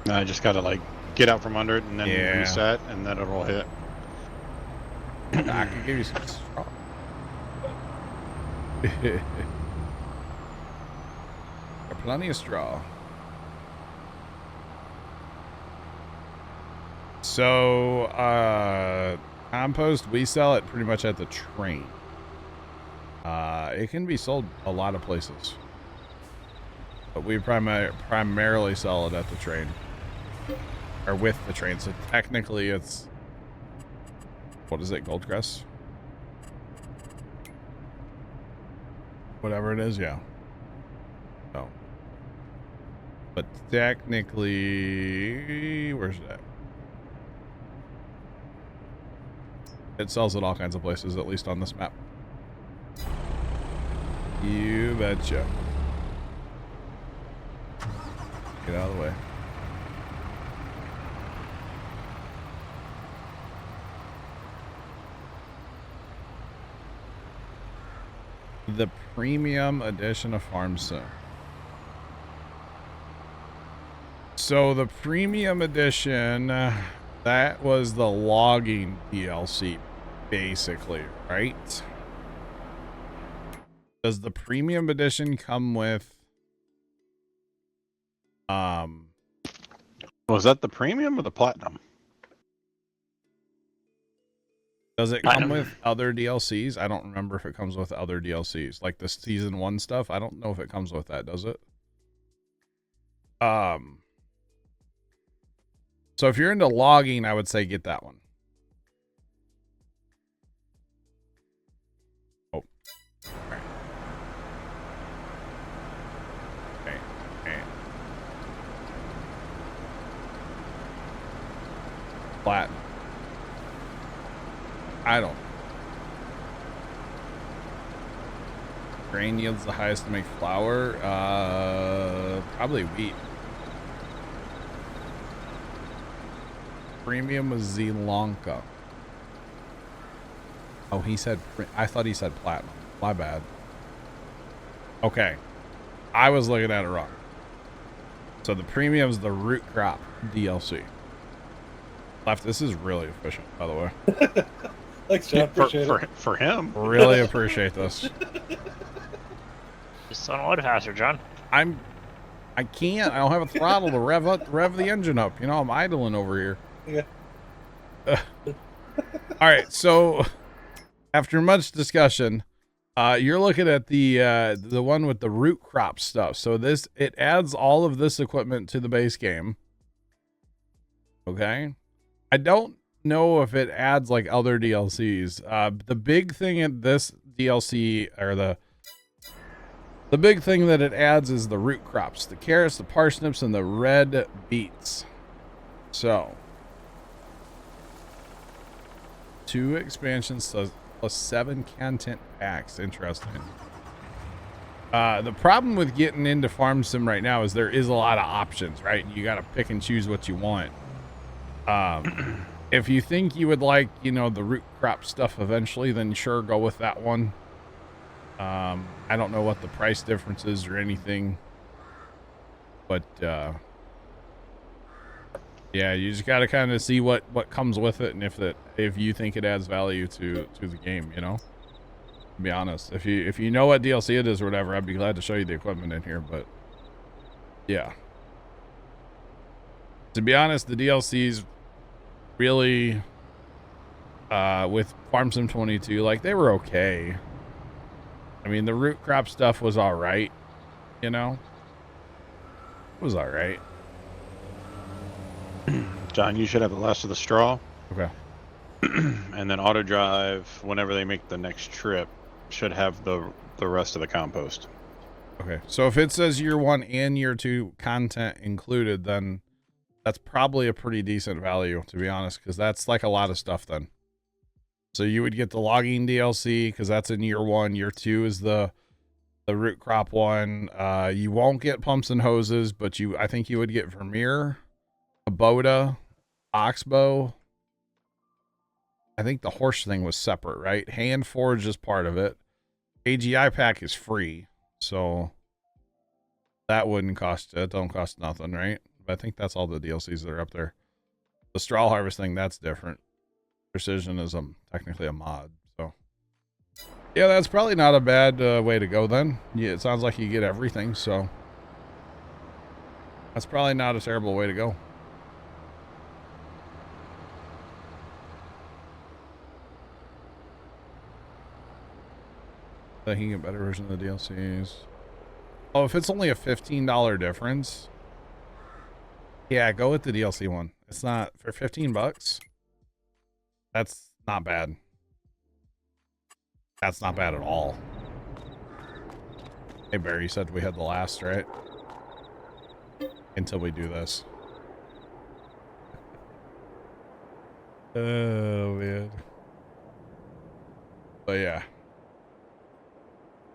I just gotta like get out from under it and then reset, and then it'll hit. I can give you some straw. Got plenty of straw. So, compost, we sell it pretty much at the train. It can be sold a lot of places, but we primarily sell it at the train, or with the train. So technically it's, what is it, Goldcrest? Whatever it is, yeah. Oh. But technically, where's that? It sells at all kinds of places, at least on this map. You betcha. Get out of the way. The premium edition of Farm Sim. So the premium edition, that was the logging DLC, basically, right? Does the premium edition come with Was that the premium or the platinum? does it come with other DLCs? I don't remember if it comes with other DLCs, like the season 1 stuff. I don't know if it comes with that, does it? So if you're into logging, I would say get that one. Oh. Okay. Platinum. I don't. Grain yields the highest to make flour. Probably wheat. Premium was Zelanka. Oh, he said. I thought he said platinum. My bad. Okay, I was looking at it wrong. So the premium's the root crop DLC. Left. This is really efficient, by the way. Thanks, John. Appreciate it. For him. Really appreciate this. Just on a little faster, John. I can't. I don't have a throttle to rev the engine up. You know, I'm idling over here. Yeah. All right. So after much discussion, you're looking at the one with the root crop stuff. So it adds all of this equipment to the base game. Okay. I don't know if it adds like other DLCs. The big thing in this DLC, or the big thing that it adds, is the root crops, the carrots, the parsnips, and the red beets. So 2 expansions plus 7 content packs. Interesting. The problem with getting into Farm Sim right now is there is a lot of options, right? You got to pick and choose what you want. If you think you would like, you know, the root crop stuff eventually, then sure, go with that one. I don't know what the price difference is or anything, but yeah, you just got to kind of see what comes with it, and if you think it adds value to the game, you know. To be honest, if you know what DLC it is or whatever, I'd be glad to show you the equipment in here. But yeah, to be honest, the DLCs really, with Farm Sim 22, like, they were okay. I mean, the root crop stuff was all right, you know. It was all right. John, you should have the last of the straw. Okay. And then auto drive, whenever they make the next trip, should have the rest of the compost. Okay. So if it says year 1 and year 2 content included, then That's probably a pretty decent value, to be honest, because that's like a lot of stuff then. So you would get the logging DLC because that's in year 1. Year 2 is the root crop one. You won't get pumps and hoses, but I think you would get Vermeer, Kubota, Oxbow. I think the horse thing was separate, right? Hand forge is part of it. AGI pack is free, so that wouldn't cost it. Don't cost nothing, right? But I think that's all the DLCs that are up there. The straw harvest thing, that's different. Precision is technically a mod, so yeah, that's probably not a bad way to go then. Yeah, it sounds like you get everything, so that's probably not a terrible way to go. I think you can get a better version of the DLCs. Oh, if it's only a $15 difference, yeah, go with the DLC one. It's not for $15. That's not bad. That's not bad at all. Hey, Barry, you said we had the last, right? Until we do this. Oh, man. But yeah.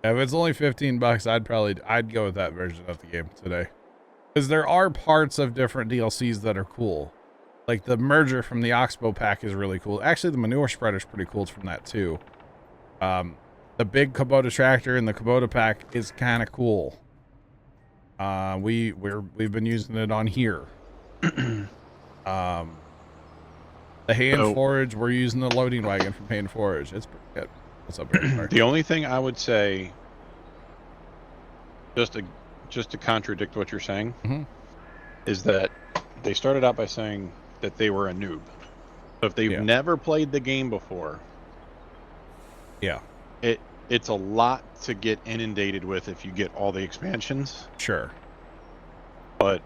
If it's only $15, I'd go with that version of the game today. Because there are parts of different DLCs that are cool. Like the merger from the Oxbow pack is really cool. Actually, the manure spreader is pretty cool from that too. The big Kubota tractor in the Kubota pack is kind of cool. We've been using it on here. The hand forage, we're using the loading wagon from hand forage. It's pretty good. What's up, Barry? The only thing I would say, just to contradict what you're saying, is that they started out by saying that they were a noob. So if they've never played the game before, it's a lot to get inundated with if you get all the expansions. Sure. But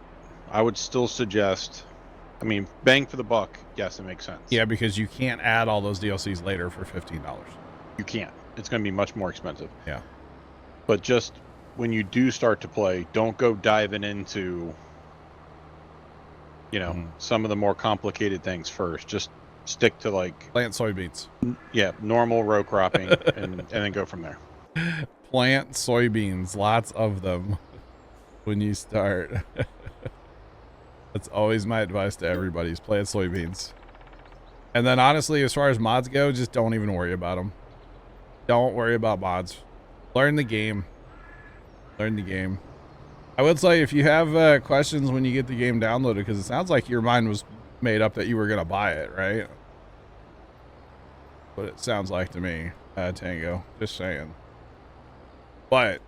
I would still suggest, I mean, bang for the buck, yes, it makes sense. Yeah, because you can't add all those DLCs later for $15. You can't. It's going to be much more expensive. Yeah. But just when you do start to play, don't go diving into, some of the more complicated things first. Just stick to like plant soybeans. Yeah, normal row cropping and then go from there. Plant soybeans, lots of them when you start. That's always my advice to everybody is plant soybeans. And then honestly, as far as mods go, just don't even worry about them. Don't worry about mods. Learn the game. Learn the game. I would say if you have questions when you get the game downloaded, because it sounds like your mind was made up that you were going to buy it, right? What it sounds like to me, Tango. Just saying. But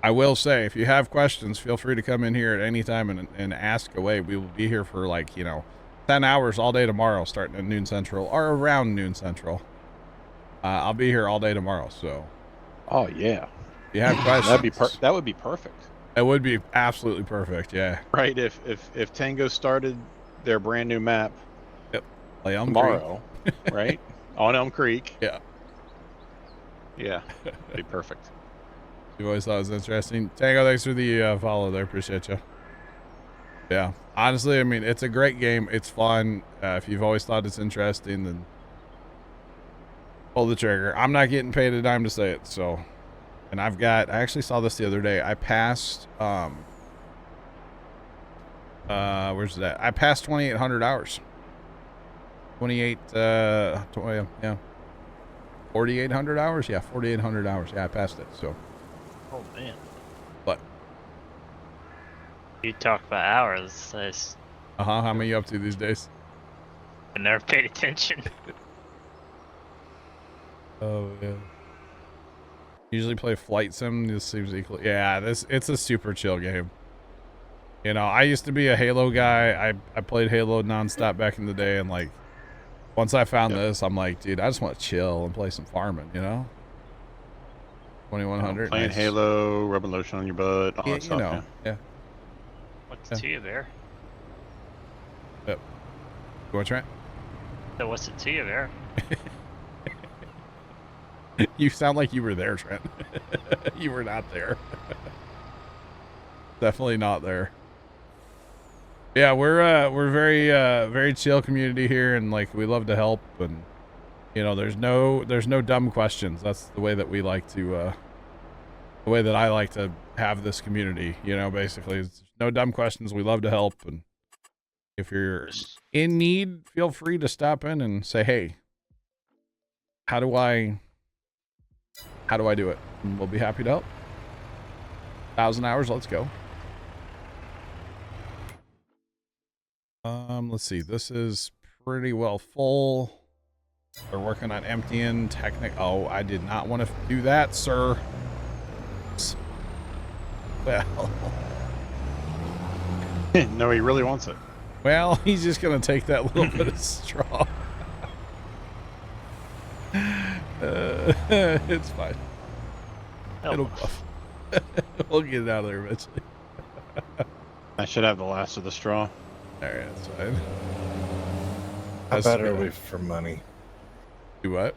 I will say, if you have questions, feel free to come in here at any time and ask away. We will be here for 10 hours all day tomorrow, starting at noon central or around noon central. I'll be here all day tomorrow, so. Oh yeah. If you have questions, that would be perfect. It would be absolutely perfect, yeah. Right. If Tango started their brand new map, tomorrow, right, on Elm Creek. Yeah. Yeah. It'd be perfect. You always thought it was interesting. Tango, thanks for the follow there. Appreciate you. Yeah. Honestly, I mean, it's a great game. It's fun. If you've always thought it's interesting, then pull the trigger. I'm not getting paid a dime to say it, so. And I actually saw this the other day. I passed, where's that? I passed 2,800 hours. 4,800 hours? Yeah, 4,800 hours. Yeah, I passed it, so. Oh, man. But. You talk about hours. How many you up to these days? I never paid attention. Oh, yeah. Usually play Flight Sim. This seems equal. Yeah, it's a super chill game. I used to be a Halo guy. I played Halo nonstop back in the day, and once I found this, I'm like, dude, I just want to chill and play some farming, 2100. Playing nice. Halo, rubbing lotion on your butt, all that stuff. Yeah. What's to you there? Yep. Go on, Trent. So what's it to you there? You sound like you were there, Trent. You were not there. Definitely not there. Yeah, we're very chill community here, and like we love to help, and you know, there's no dumb questions. That's the way that we like to the way that I like to have this community. You know, basically, it's no dumb questions. We love to help, and if you're in need, feel free to stop in and say, hey, how do I do it? And we'll be happy to help. 1,000 hours, let's go. Let's see. This is pretty well full. They're working on emptying Oh, I did not want to do that, sir. Well. No, he really wants it. Well, he's just going to take that little bit of straw. It's fine. It'll buff. We'll get it out of there eventually. I should have the last of the straw. Alright, that's fine. How bad are we for money? Do what?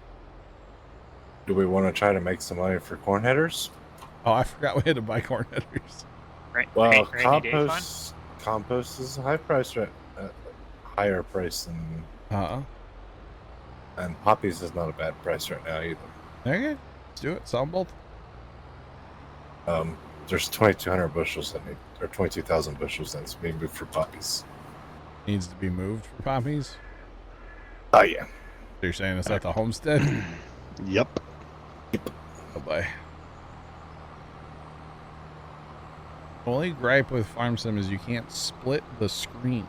Do we want to try to make some money for corn headers? Oh, I forgot we had to buy corn headers. Well, compost is a higher price than and poppies is not a bad price right now either. Okay, let's do it. Sell them both. There's 2,200 bushels that need, or 22,000 bushels that's being moved for poppies. Needs to be moved for poppies. Oh yeah. So you're saying it's at the homestead? Yep. Oh boy. Only gripe with Farm Sim is you can't split the screen.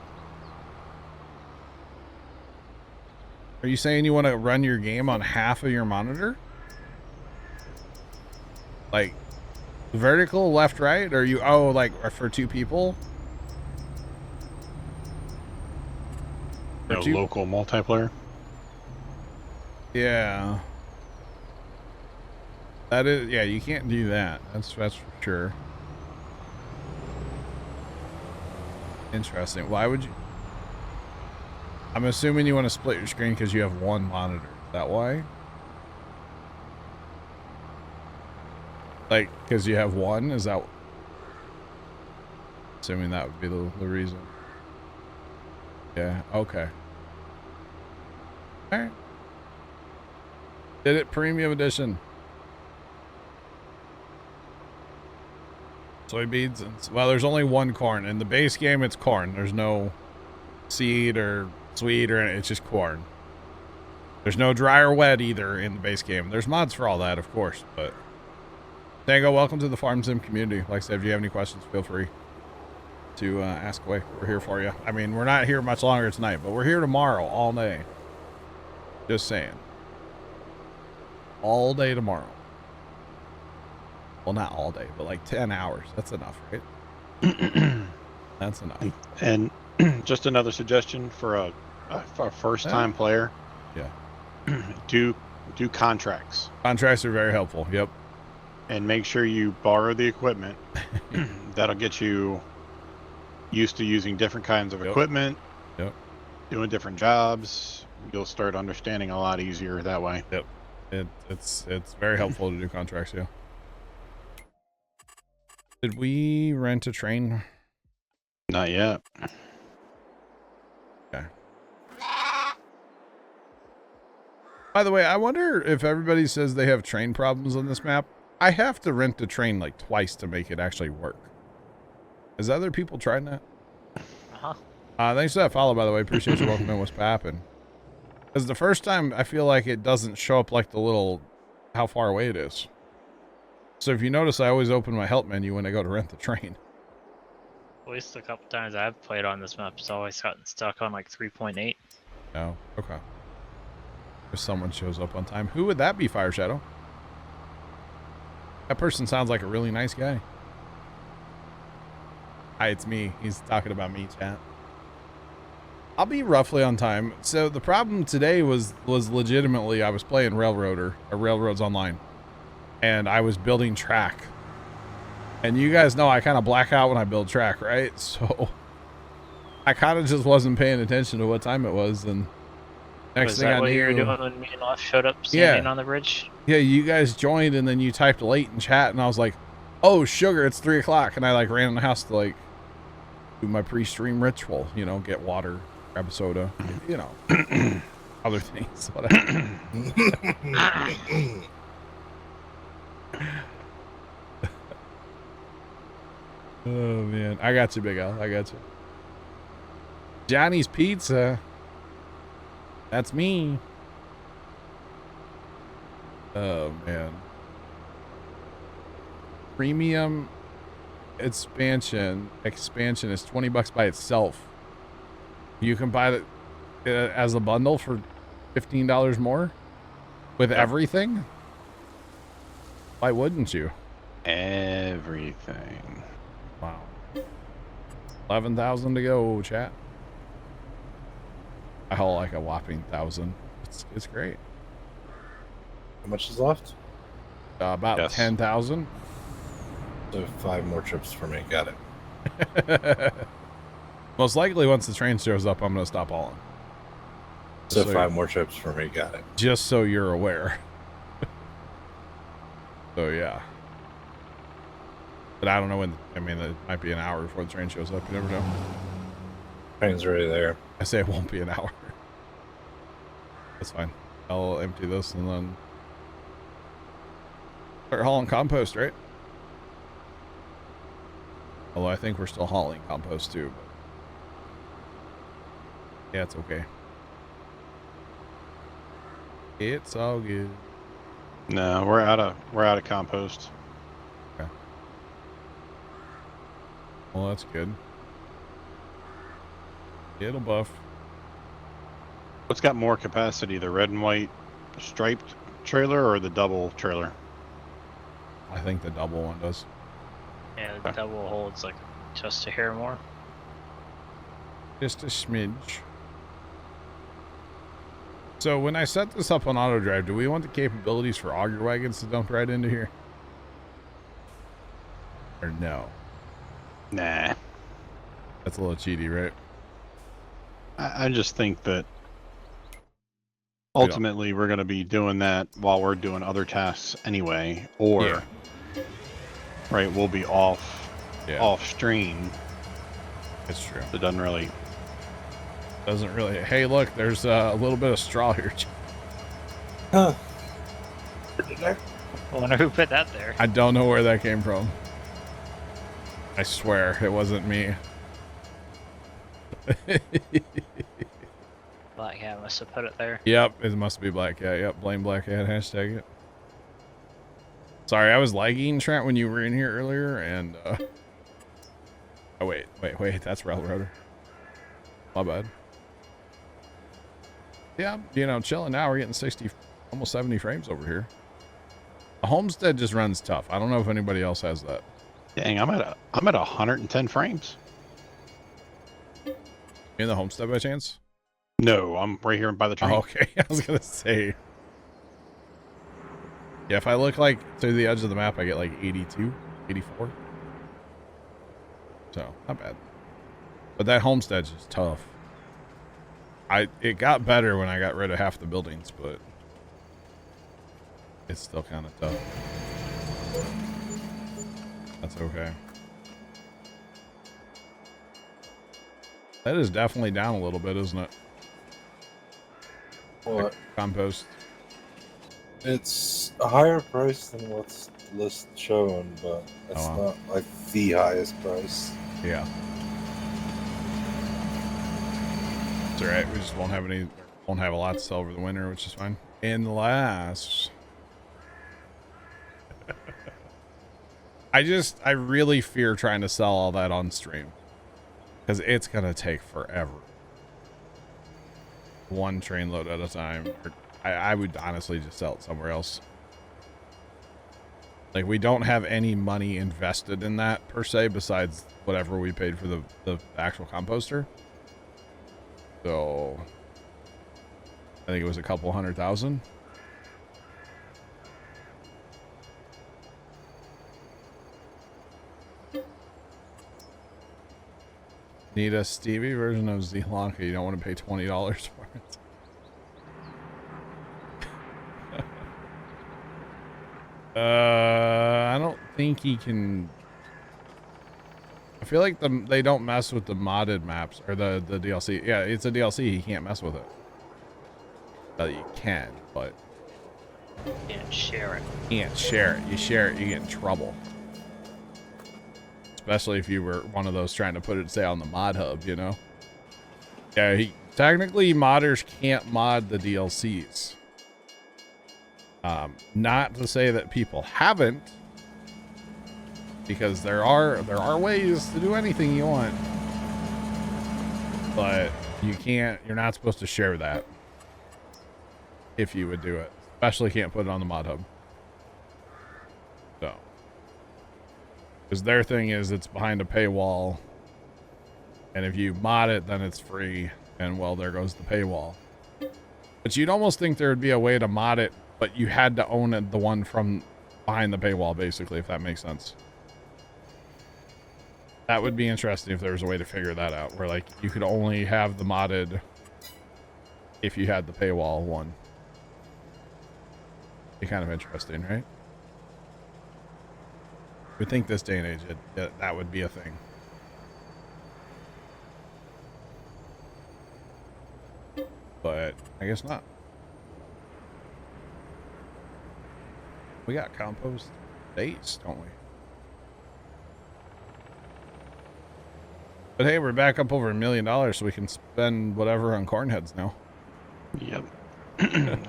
Are you saying you want to run your game on half of your monitor? Like vertical, left, right? Or you, oh, like for two people? No local multiplayer. Yeah. That is, yeah, you can't do that. That's for sure. Interesting. Why would you? I'm assuming you want to split your screen because you have one monitor. Is that why? Like, because you have one? Is that? Assuming that would be the reason. Yeah, okay. Alright. Did it premium edition. Soybeans and, well, there's only one corn. In the base game, it's corn. There's no seed or sweet or anything. It's just corn. There's no dry or wet either in the base game. There's mods for all that, of course, but Tango, welcome to the Farm Sim community. Like I said, if you have any questions, feel free to ask away. We're here for you. I mean, we're not here much longer tonight, but we're here tomorrow all day. Just saying. All day tomorrow. Well, not all day, but like 10 hours. That's enough, right? That's enough. And just another suggestion for a first-time player. Yeah. Do contracts. Contracts are very helpful. Yep. And make sure you borrow the equipment. That'll get you used to using different kinds of equipment. Yep. Doing different jobs. You'll start understanding a lot easier that way. Yep. It's very helpful to do contracts. Yeah. Did we rent a train? Not yet. Okay. By the way, I wonder if everybody says they have train problems on this map. I have to rent a train like twice to make it actually work. Has other people tried that? Uh-huh. Thanks for that follow, by the way. Appreciate you welcoming what's happening. Because the first time, I feel like it doesn't show up like the little, how far away it is. So if you notice, I always open my help menu when I go to rent the train. At least a couple times I've played on this map, it's always gotten stuck on like 3.8. Oh, okay. If someone shows up on time. Who would that be, Fire Shadow? That person sounds like a really nice guy. Hi, it's me. He's talking about me, chat. I'll be roughly on time. So the problem today was legitimately I was playing Railroads Online. And I was building track. And you guys know I kind of black out when I build track, right? So I kind of just wasn't paying attention to what time it was. And next thing I knew, what you were doing when me and Lost showed up standing on the bridge? Yeah, you guys joined and then you typed late in chat and I was like, oh, sugar, it's 3 o'clock. And I like ran in the house to like do my pre-stream ritual, you know, get water, grab a soda, you know, other things, whatever. Oh man, I got you, Big Al. I got you. Johnny's Pizza. That's me. Oh man. Premium expansion is $20 by itself. You can buy it as a bundle for $15 more with everything. Why wouldn't you? Everything. Wow. 11,000 to go, chat. I haul like a whopping 1,000. It's great. How much is left? About Yes. 10,000. So 5 more trips for me. Got it. Most likely, once the train shows up, I'm gonna stop hauling. So So- 5 more trips for me. Got it. Just so you're aware. So yeah. But I don't know when. I mean, it might be an hour before the train shows up. You never know. Train's already there. I say it won't be an hour. That's fine. I'll empty this and then start hauling compost, right? Although I think we're still hauling compost too. But yeah, it's okay. It's all good. No, we're out of compost. Well, that's good. It'll buff. What's got more capacity, the red and white striped trailer or the double trailer? I think the double one does. Yeah, the double holds like just a hair more. Just a smidge. So when I set this up on auto drive, do we want the capabilities for auger wagons to dump right into here? Or no? Nah. That's a little cheaty, right? I just think that ultimately we're going to be doing that while we're doing other tasks anyway, or Yeah. right, we'll be off stream. It's true. It doesn't really. Doesn't really. Hey, look, there's a little bit of straw here. Huh. I wonder who put that there. I don't know where that came from. I swear it wasn't me. Black Hat must have put it there. Yep, it must be Black Cat. Yep, blame Black Cat. Hashtag it. Sorry, I was lagging, Trent, when you were in here earlier, and oh wait, that's Railroader. My bad. Yeah, you know, chilling now. We're getting 60, almost 70 frames over here. The Homestead just runs tough. I don't know if anybody else has that. Dang, I'm at 110 frames. You in the Homestead by chance? No, I'm right here by the train. Oh, okay, I was gonna say. Yeah, if I look like to the edge of the map, I get like 82, 84. So, not bad. But that Homestead's just tough. It got better when I got rid of half the buildings, but it's still kind of tough. That's okay. That is definitely down a little bit, isn't it? What? Compost. It's a higher price than what's list showing, but it's Oh, wow. not like the highest price. Yeah. It's alright, we just won't have a lot to sell over the winter, which is fine. Unless I really fear trying to sell all that on stream. Because it's gonna take forever. One train load at a time. I would honestly just sell it somewhere else. Like, we don't have any money invested in that per se, besides whatever we paid for the actual composter. So I think it was a couple $100,000. Need a Stevie version of Z-Lanka. You don't want to pay $20 for it. I don't think he can. feel like they don't mess with the modded maps or the DLC. Yeah, it's a DLC. He can't mess with it. You can, but Can't share it. you can't share it. You share it, you get in trouble. Especially if you were one of those trying to put it, say, on the mod hub, you know? Yeah, technically modders can't mod the DLCs. Not to say that people haven't, because there are ways to do anything you want, but you're not supposed to share that if you would do it. Especially can't put it on the mod hub. So, because their thing is it's behind a paywall, and if you mod it, then it's free, and well, there goes the paywall. But you'd almost think there would be a way to mod it, but you had to own it, the one from behind the paywall, basically, if that makes sense. That would be interesting if there was a way to figure that out, where like you could only have the modded if you had the paywall one. Be kind of interesting, right? We'd think this day and age that would be a thing. But I guess not. We got compost days, don't we? But hey, we're back up over $1 million, so we can spend whatever on corn heads now. Yep.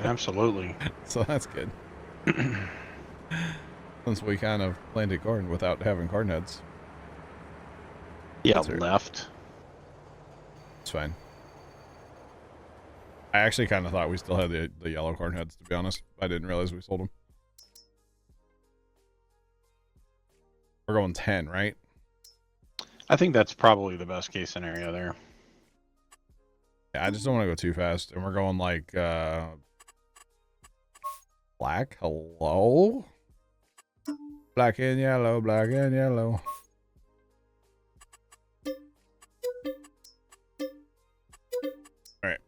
Absolutely. So that's good. Since we kind of planted corn without having corn heads. Yeah, That's right. left. It's fine. I actually kind of thought we still had the yellow corn heads, to be honest. I didn't realize we sold them. We're going 10, right? I think that's probably the best case scenario there. Yeah, I just don't want to go too fast. And we're going like black. Hello? Black and yellow, black and yellow. Alright.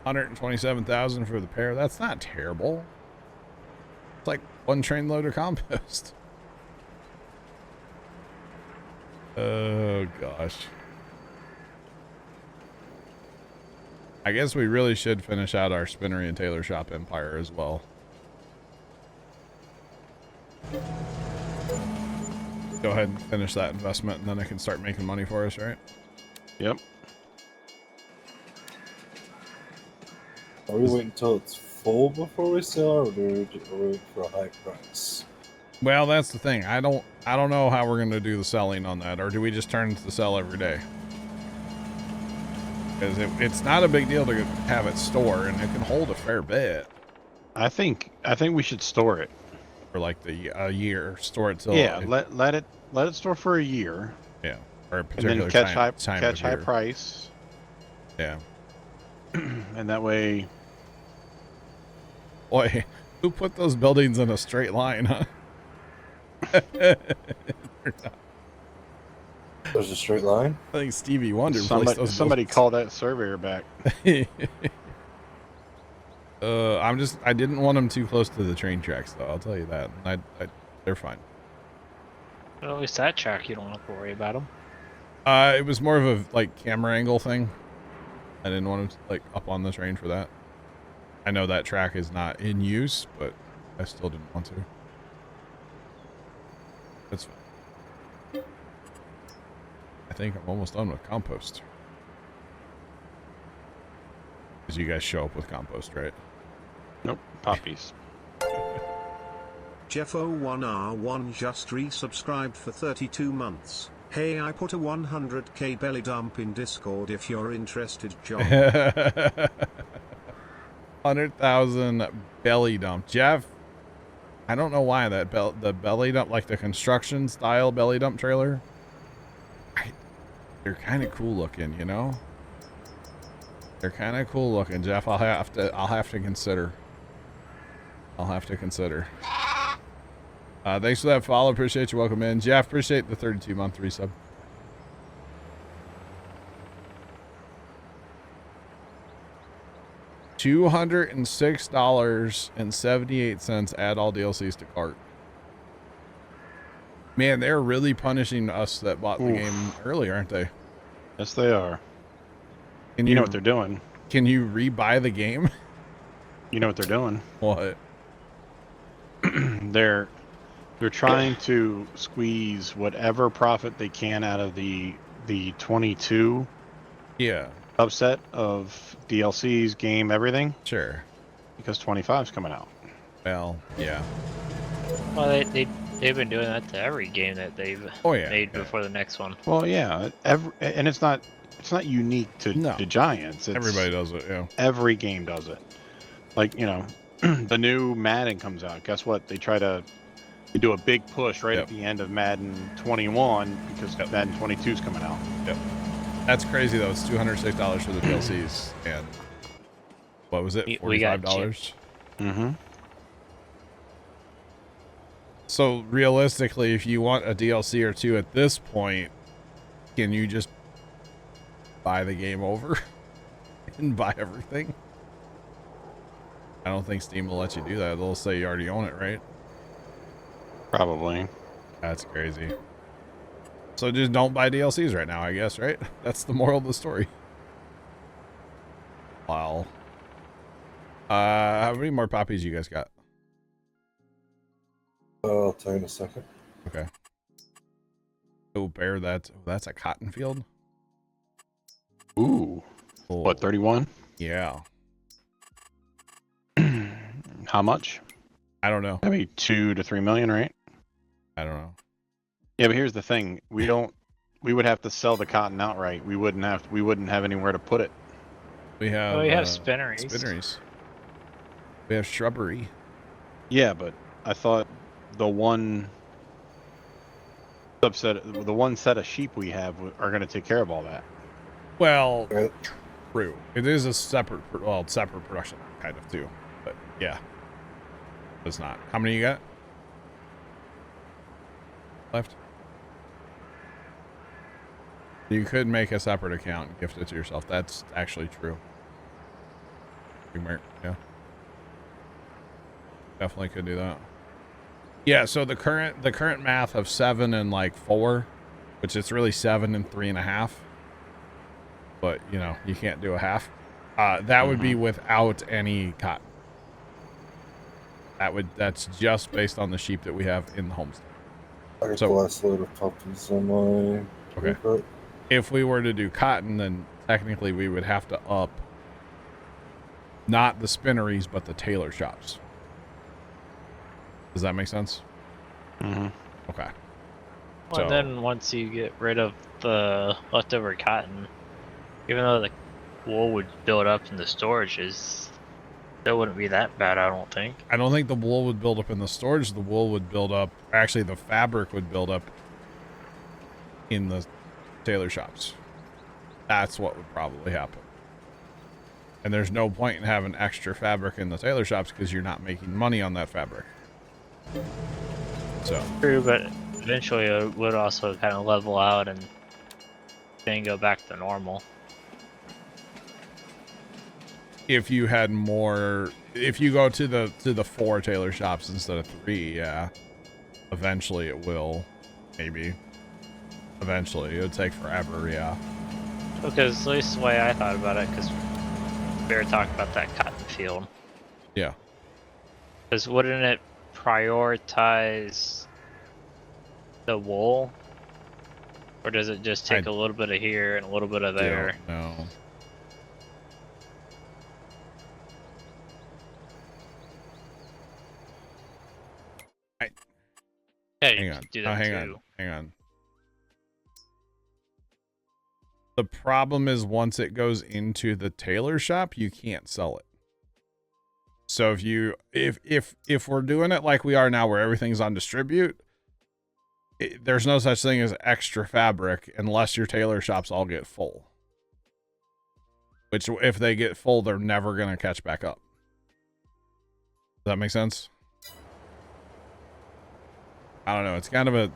127,000 for the pair. That's not terrible. It's like one train load of compost. Oh gosh. I guess we really should finish out our spinnery and tailor shop empire as well. Go ahead and finish that investment, and then it can start making money for us, right? Yep. Are we waiting until it's full before we sell, or do we just wait for a high price? Well, that's the thing. I don't know how we're going to do the selling on that, or do we just turn to sell every day? Because it's not a big deal to have it store, and it can hold a fair bit. I think we should store it For like a year, store it till yeah. Let it store for a year. Yeah, or a And particular then catch time high of year. price. Yeah. And that way. Boy, who put those buildings in a straight line, huh? There's a straight line? I think Stevie Wonder placed those Somebody buildings. call that surveyor back. I didn't want them too close to the train tracks, though. I'll tell you that. They're fine. Well, at least that track you don't have to worry about them. It was more of a like camera angle thing. I didn't want them like up on the train for that. I know that track is not in use, but I still didn't want to. That's fine. I think I'm almost done with compost. Because you guys show up with compost, right? Nope, poppies. Jeffo1R1 just resubscribed for 32 months. Hey, I put a 100k belly dump in Discord if you're interested, John. 100,000 belly dump. Jeff, I don't know why the belly dump, like the construction style belly dump trailer, they're kind of cool looking, you know? They're kind of cool looking, Jeff. I'll have to consider. Thanks for that follow. Appreciate you. Welcome in. Jeff, appreciate the 32-month resub. $206.78. Add all DLCs to cart. Man, they're really punishing us that bought the Oof. game early, aren't they? Yes, they are. Can You know what they're doing. Can you rebuy the game? You know what they're doing. What? They're trying to squeeze whatever profit they can out of the 22 Yeah, subset of DLCs, game, everything, sure. because 25's coming out. Well, yeah. Well, they've been doing that to every game that they've made before the next one. Well, yeah, and it's not unique to Giants. It's, Everybody does it, yeah. Every game does it. Like, you know, the new Madden comes out. Guess what? They do a big push right at the end of Madden 21 because Madden 22 is coming out. Yep. That's crazy though. It's $206 for the DLCs, and what was it? $45. Mm-hmm. So realistically, if you want a DLC or two at this point, can you just buy the game over and buy everything? I don't think Steam will let you do that. They'll say you already own it, right? Probably. That's crazy. So just don't buy DLCs right now, I guess, right? That's the moral of the story. Wow. How many more poppies you guys got? I'll tell you in a second. Okay. Oh, bear, that's a cotton field? Ooh. Oh. What, 31? Yeah. How much? I don't know. Maybe 2 to 3 million, right? I don't know. Yeah, but here's the thing: we would have to sell the cotton outright. We wouldn't have anywhere to put it. We have spinneries. Spinneries. We have shrubbery. Yeah, but I thought the one subset, the one set of sheep we have are going to take care of all that. Well, true. It is a separate production kind of too, but yeah, it's not. How many you got left? You could make a separate account and gift it to yourself. That's actually true. Yeah, definitely could do that. Yeah. So the current math of 7 and like 4, which is really 7 and 3.5. But you know, you can't do a half. That would be without any cotton. That's just based on the sheep that we have in the homestead. I got the last load of puppies on my okay. If we were to do cotton, then technically we would have to up not the spinneries but the tailor shops. Does that make sense? Mm-hmm. Okay. Well, and then once you get rid of the leftover cotton, even though the wool would build up in the storages, that wouldn't be that bad, I don't think. I don't think the wool would build up in the storage. The wool would build up. Actually, the fabric would build up in the tailor shops. That's what would probably happen. And there's no point in having extra fabric in the tailor shops because you're not making money on that fabric. So true, but eventually it would also kind of level out and then go back to normal. If you had more, if you go to the 4 tailor shops instead of 3, yeah, eventually it will. Maybe eventually it would take forever. Yeah, because at least the way I thought about it, because we were talking about that cotton field. Yeah, because wouldn't it prioritize the wool, or does it just take a little bit of here and a little bit of there? No. Yeah, hang on. do that Hang on. The problem is once it goes into the tailor shop, you can't sell it. So if we're doing it like we are now, where everything's on distribute, there's no such thing as extra fabric unless your tailor shops all get full. Which, if they get full, they're never gonna catch back up. Does that make sense? I don't know. It's kind of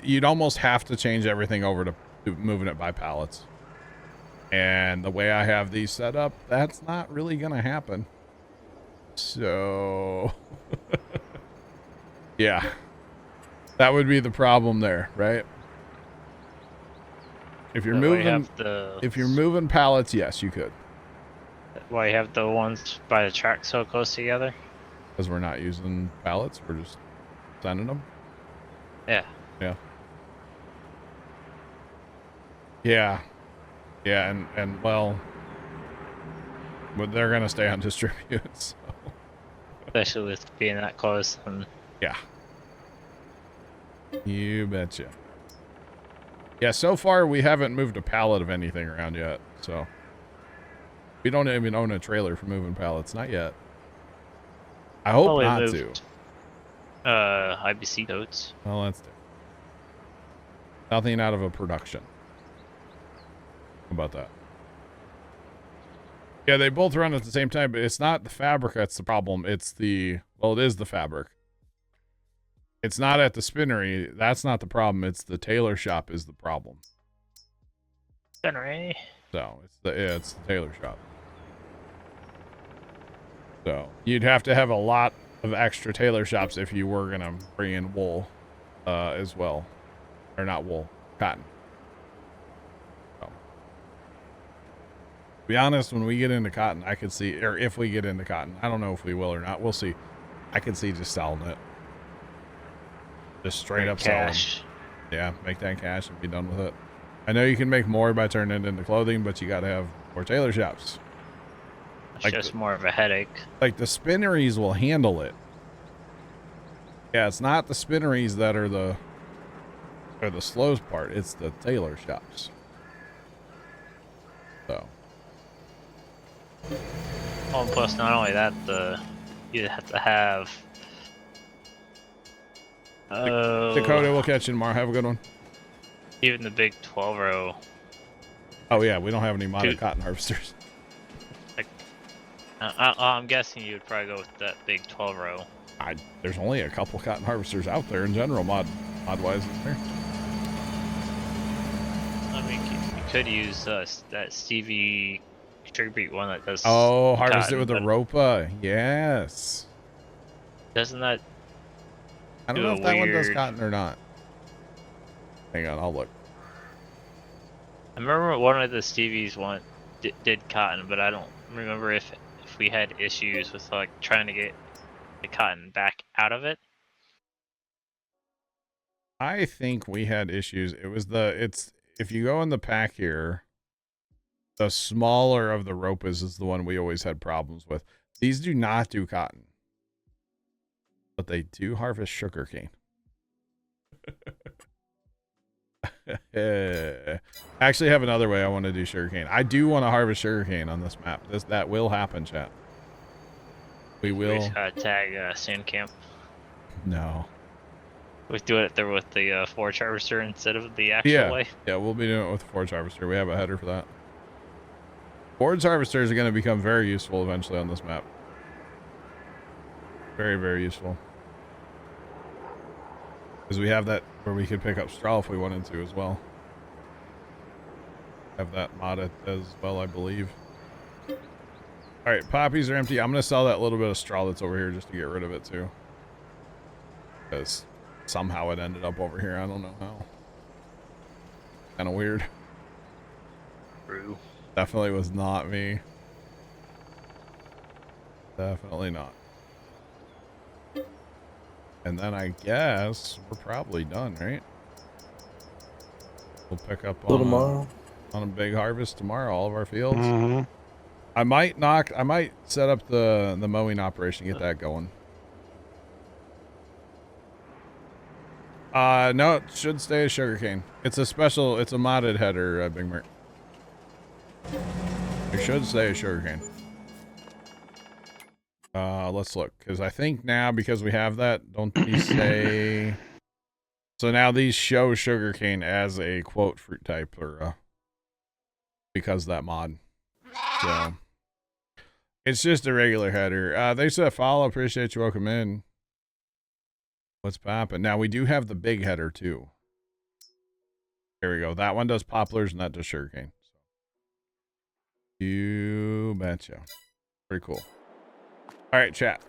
you'd almost have to change everything over to moving it by pallets. And the way I have these set up, that's not really going to happen. So, yeah. That would be the problem there, right? If you're if you're moving pallets, yes, you could. Why you have the ones by the track so close together? Because we're not using pallets, we're just sending them. Yeah. Yeah. Yeah. Yeah, and well, but they're gonna stay on distribute, so. Especially with being that close. And yeah. You betcha. Yeah, so far we haven't moved a pallet of anything around yet, so. We don't even own a trailer for moving pallets, not yet. I hope not to. IBC totes. Well, that's different. Nothing out of a production. How about that? Yeah, they both run at the same time, but it's not the fabric that's the problem. It's the, well, it is the fabric. It's not at the spinnery. That's not the problem. It's the tailor shop is the problem. Spinnery. So it's the tailor shop. So you'd have to have a lot of extra tailor shops if you were gonna bring in wool, as well, or not wool, cotton. So, to be honest, when we get into cotton, I could see, or if we get into cotton, I don't know if we will or not. We'll see. I could see just selling it. Just straight up cash. selling. Yeah, make that cash and be done with it. I know you can make more by turning it into clothing, but you got to have more tailor shops. It's like just more of a headache. Like the spinneries will handle it. Yeah, it's not the spinneries that are the slow part. It's the tailor shops. So. Well, plus not only that, you have to have. Dakota, we'll catch you tomorrow. Have a good one. Even the big 12-row. Oh yeah, we don't have any modded cotton harvesters. Like, I'm guessing you would probably go with that big 12-row. There's only a couple cotton harvesters out there in general, mod-wise. There. I mean, you could use that Stevie sugar beet one that does. Oh, harvest cotton, it with a ropa. Yes. Doesn't that? I don't know if that one does cotton or not. Hang on, I'll look. I remember one of the Stevies did cotton, but I don't remember if we had issues with like trying to get the cotton back out of it. I think we had issues. It was if you go in the pack here, the smaller of the ropas is the one we always had problems with. These do not do cotton, but they do harvest sugarcane. Actually, have another way I want to do sugarcane. I do want to harvest sugarcane on this map. That will happen, chat. We will. We just gotta tag Sand Camp. No. We do it there with the forage harvester instead of the actual way. Yeah, we'll be doing it with the forage harvester. We have a header for that. Forage harvesters are going to become very useful eventually on this map. Very, very useful. Because we have that where we could pick up straw if we wanted to as well. Have that modded as well, I believe. Alright, poppies are empty. I'm going to sell that little bit of straw that's over here just to get rid of it too. Because somehow it ended up over here. I don't know how. Kind of weird. True. Definitely was not me. Definitely not. And then I guess we're probably done, right? We'll pick up on a big harvest tomorrow, all of our fields. Mm-hmm. I might set up the mowing operation, get that going. No, it should stay as sugarcane. It's a modded header, Big Mert. It should stay as sugarcane. Let's look, because I think now, because we have that, don't these say... So now these show sugarcane as a quote fruit type, or because of that mod. So it's just a regular header. Thanks for that follow. Appreciate you. Welcome in. What's poppin'? Now we do have the big header too. There we go. That one does poplars and that does sugarcane. So. You betcha. Pretty cool. All right, chat.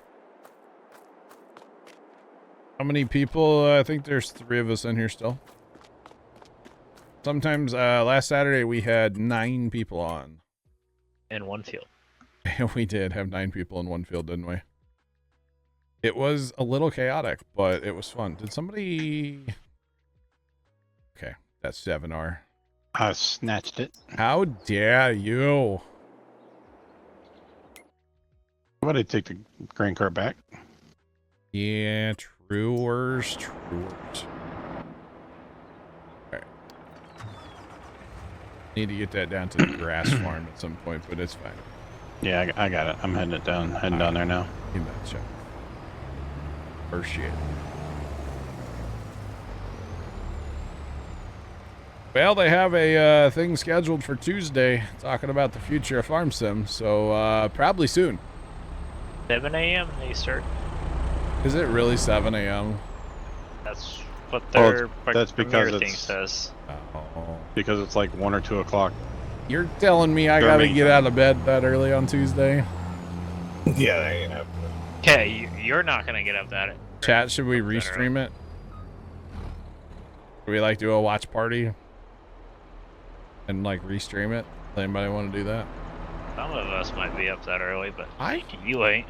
How many people? I think there's 3 of us in here still. Sometimes, last Saturday we had 9 people on. In one field. We did have 9 people in one field, didn't we? It was a little chaotic, but it was fun. Did somebody... Okay, that's 7R. I snatched it. How dare you? Somebody take the grain cart back. Yeah, truers. Alright. Need to get that down to the grass farm at some point, but it's fine. Yeah, I got it. I'm heading down there now. You betcha. Appreciate it. Well, they have a thing scheduled for Tuesday talking about the future of Farm Sim, so probably soon. 7 a.m. they start. Is it really 7 a.m.? That's what their that's because premiere thing it's- says. Oh. Because it's like 1 or 2 o'clock. You're telling me I gotta get out of bed that early on Tuesday? Yeah, that ain't happening. Okay, you're not gonna get up that. Chat, should we restream it? Should we like do a watch party? And like restream it? Does anybody want to do that? Some of us might be up that early, but I you ain't.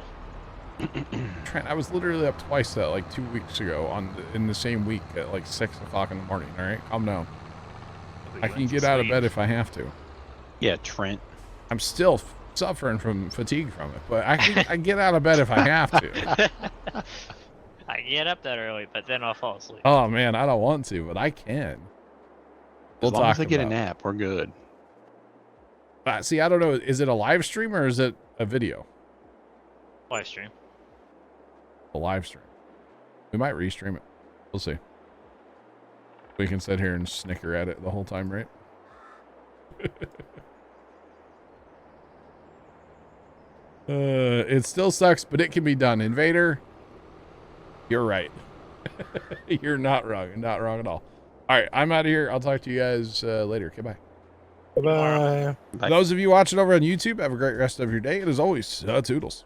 Trent, I was literally up twice that like 2 weeks ago in the same week at like 6 o'clock in the morning. All right, calm down. I can get out of bed if I have to. Yeah, Trent. I'm still suffering from fatigue from it, but I get out of bed if I have to. I get up that early, but then I'll fall asleep. Oh man, I don't want to, but I can. As long as I get a nap, we're good. See, I don't know. Is it a live stream or is it a video? Live stream. A live stream. We might restream it. We'll see. We can sit here and snicker at it the whole time, right? It still sucks, but it can be done. Invader, you're right. You're not wrong. You're not wrong at all. All right, I'm out of here. I'll talk to you guys later. Okay, bye. Bye. Those of you watching over on YouTube, have a great rest of your day. And as always, toodles.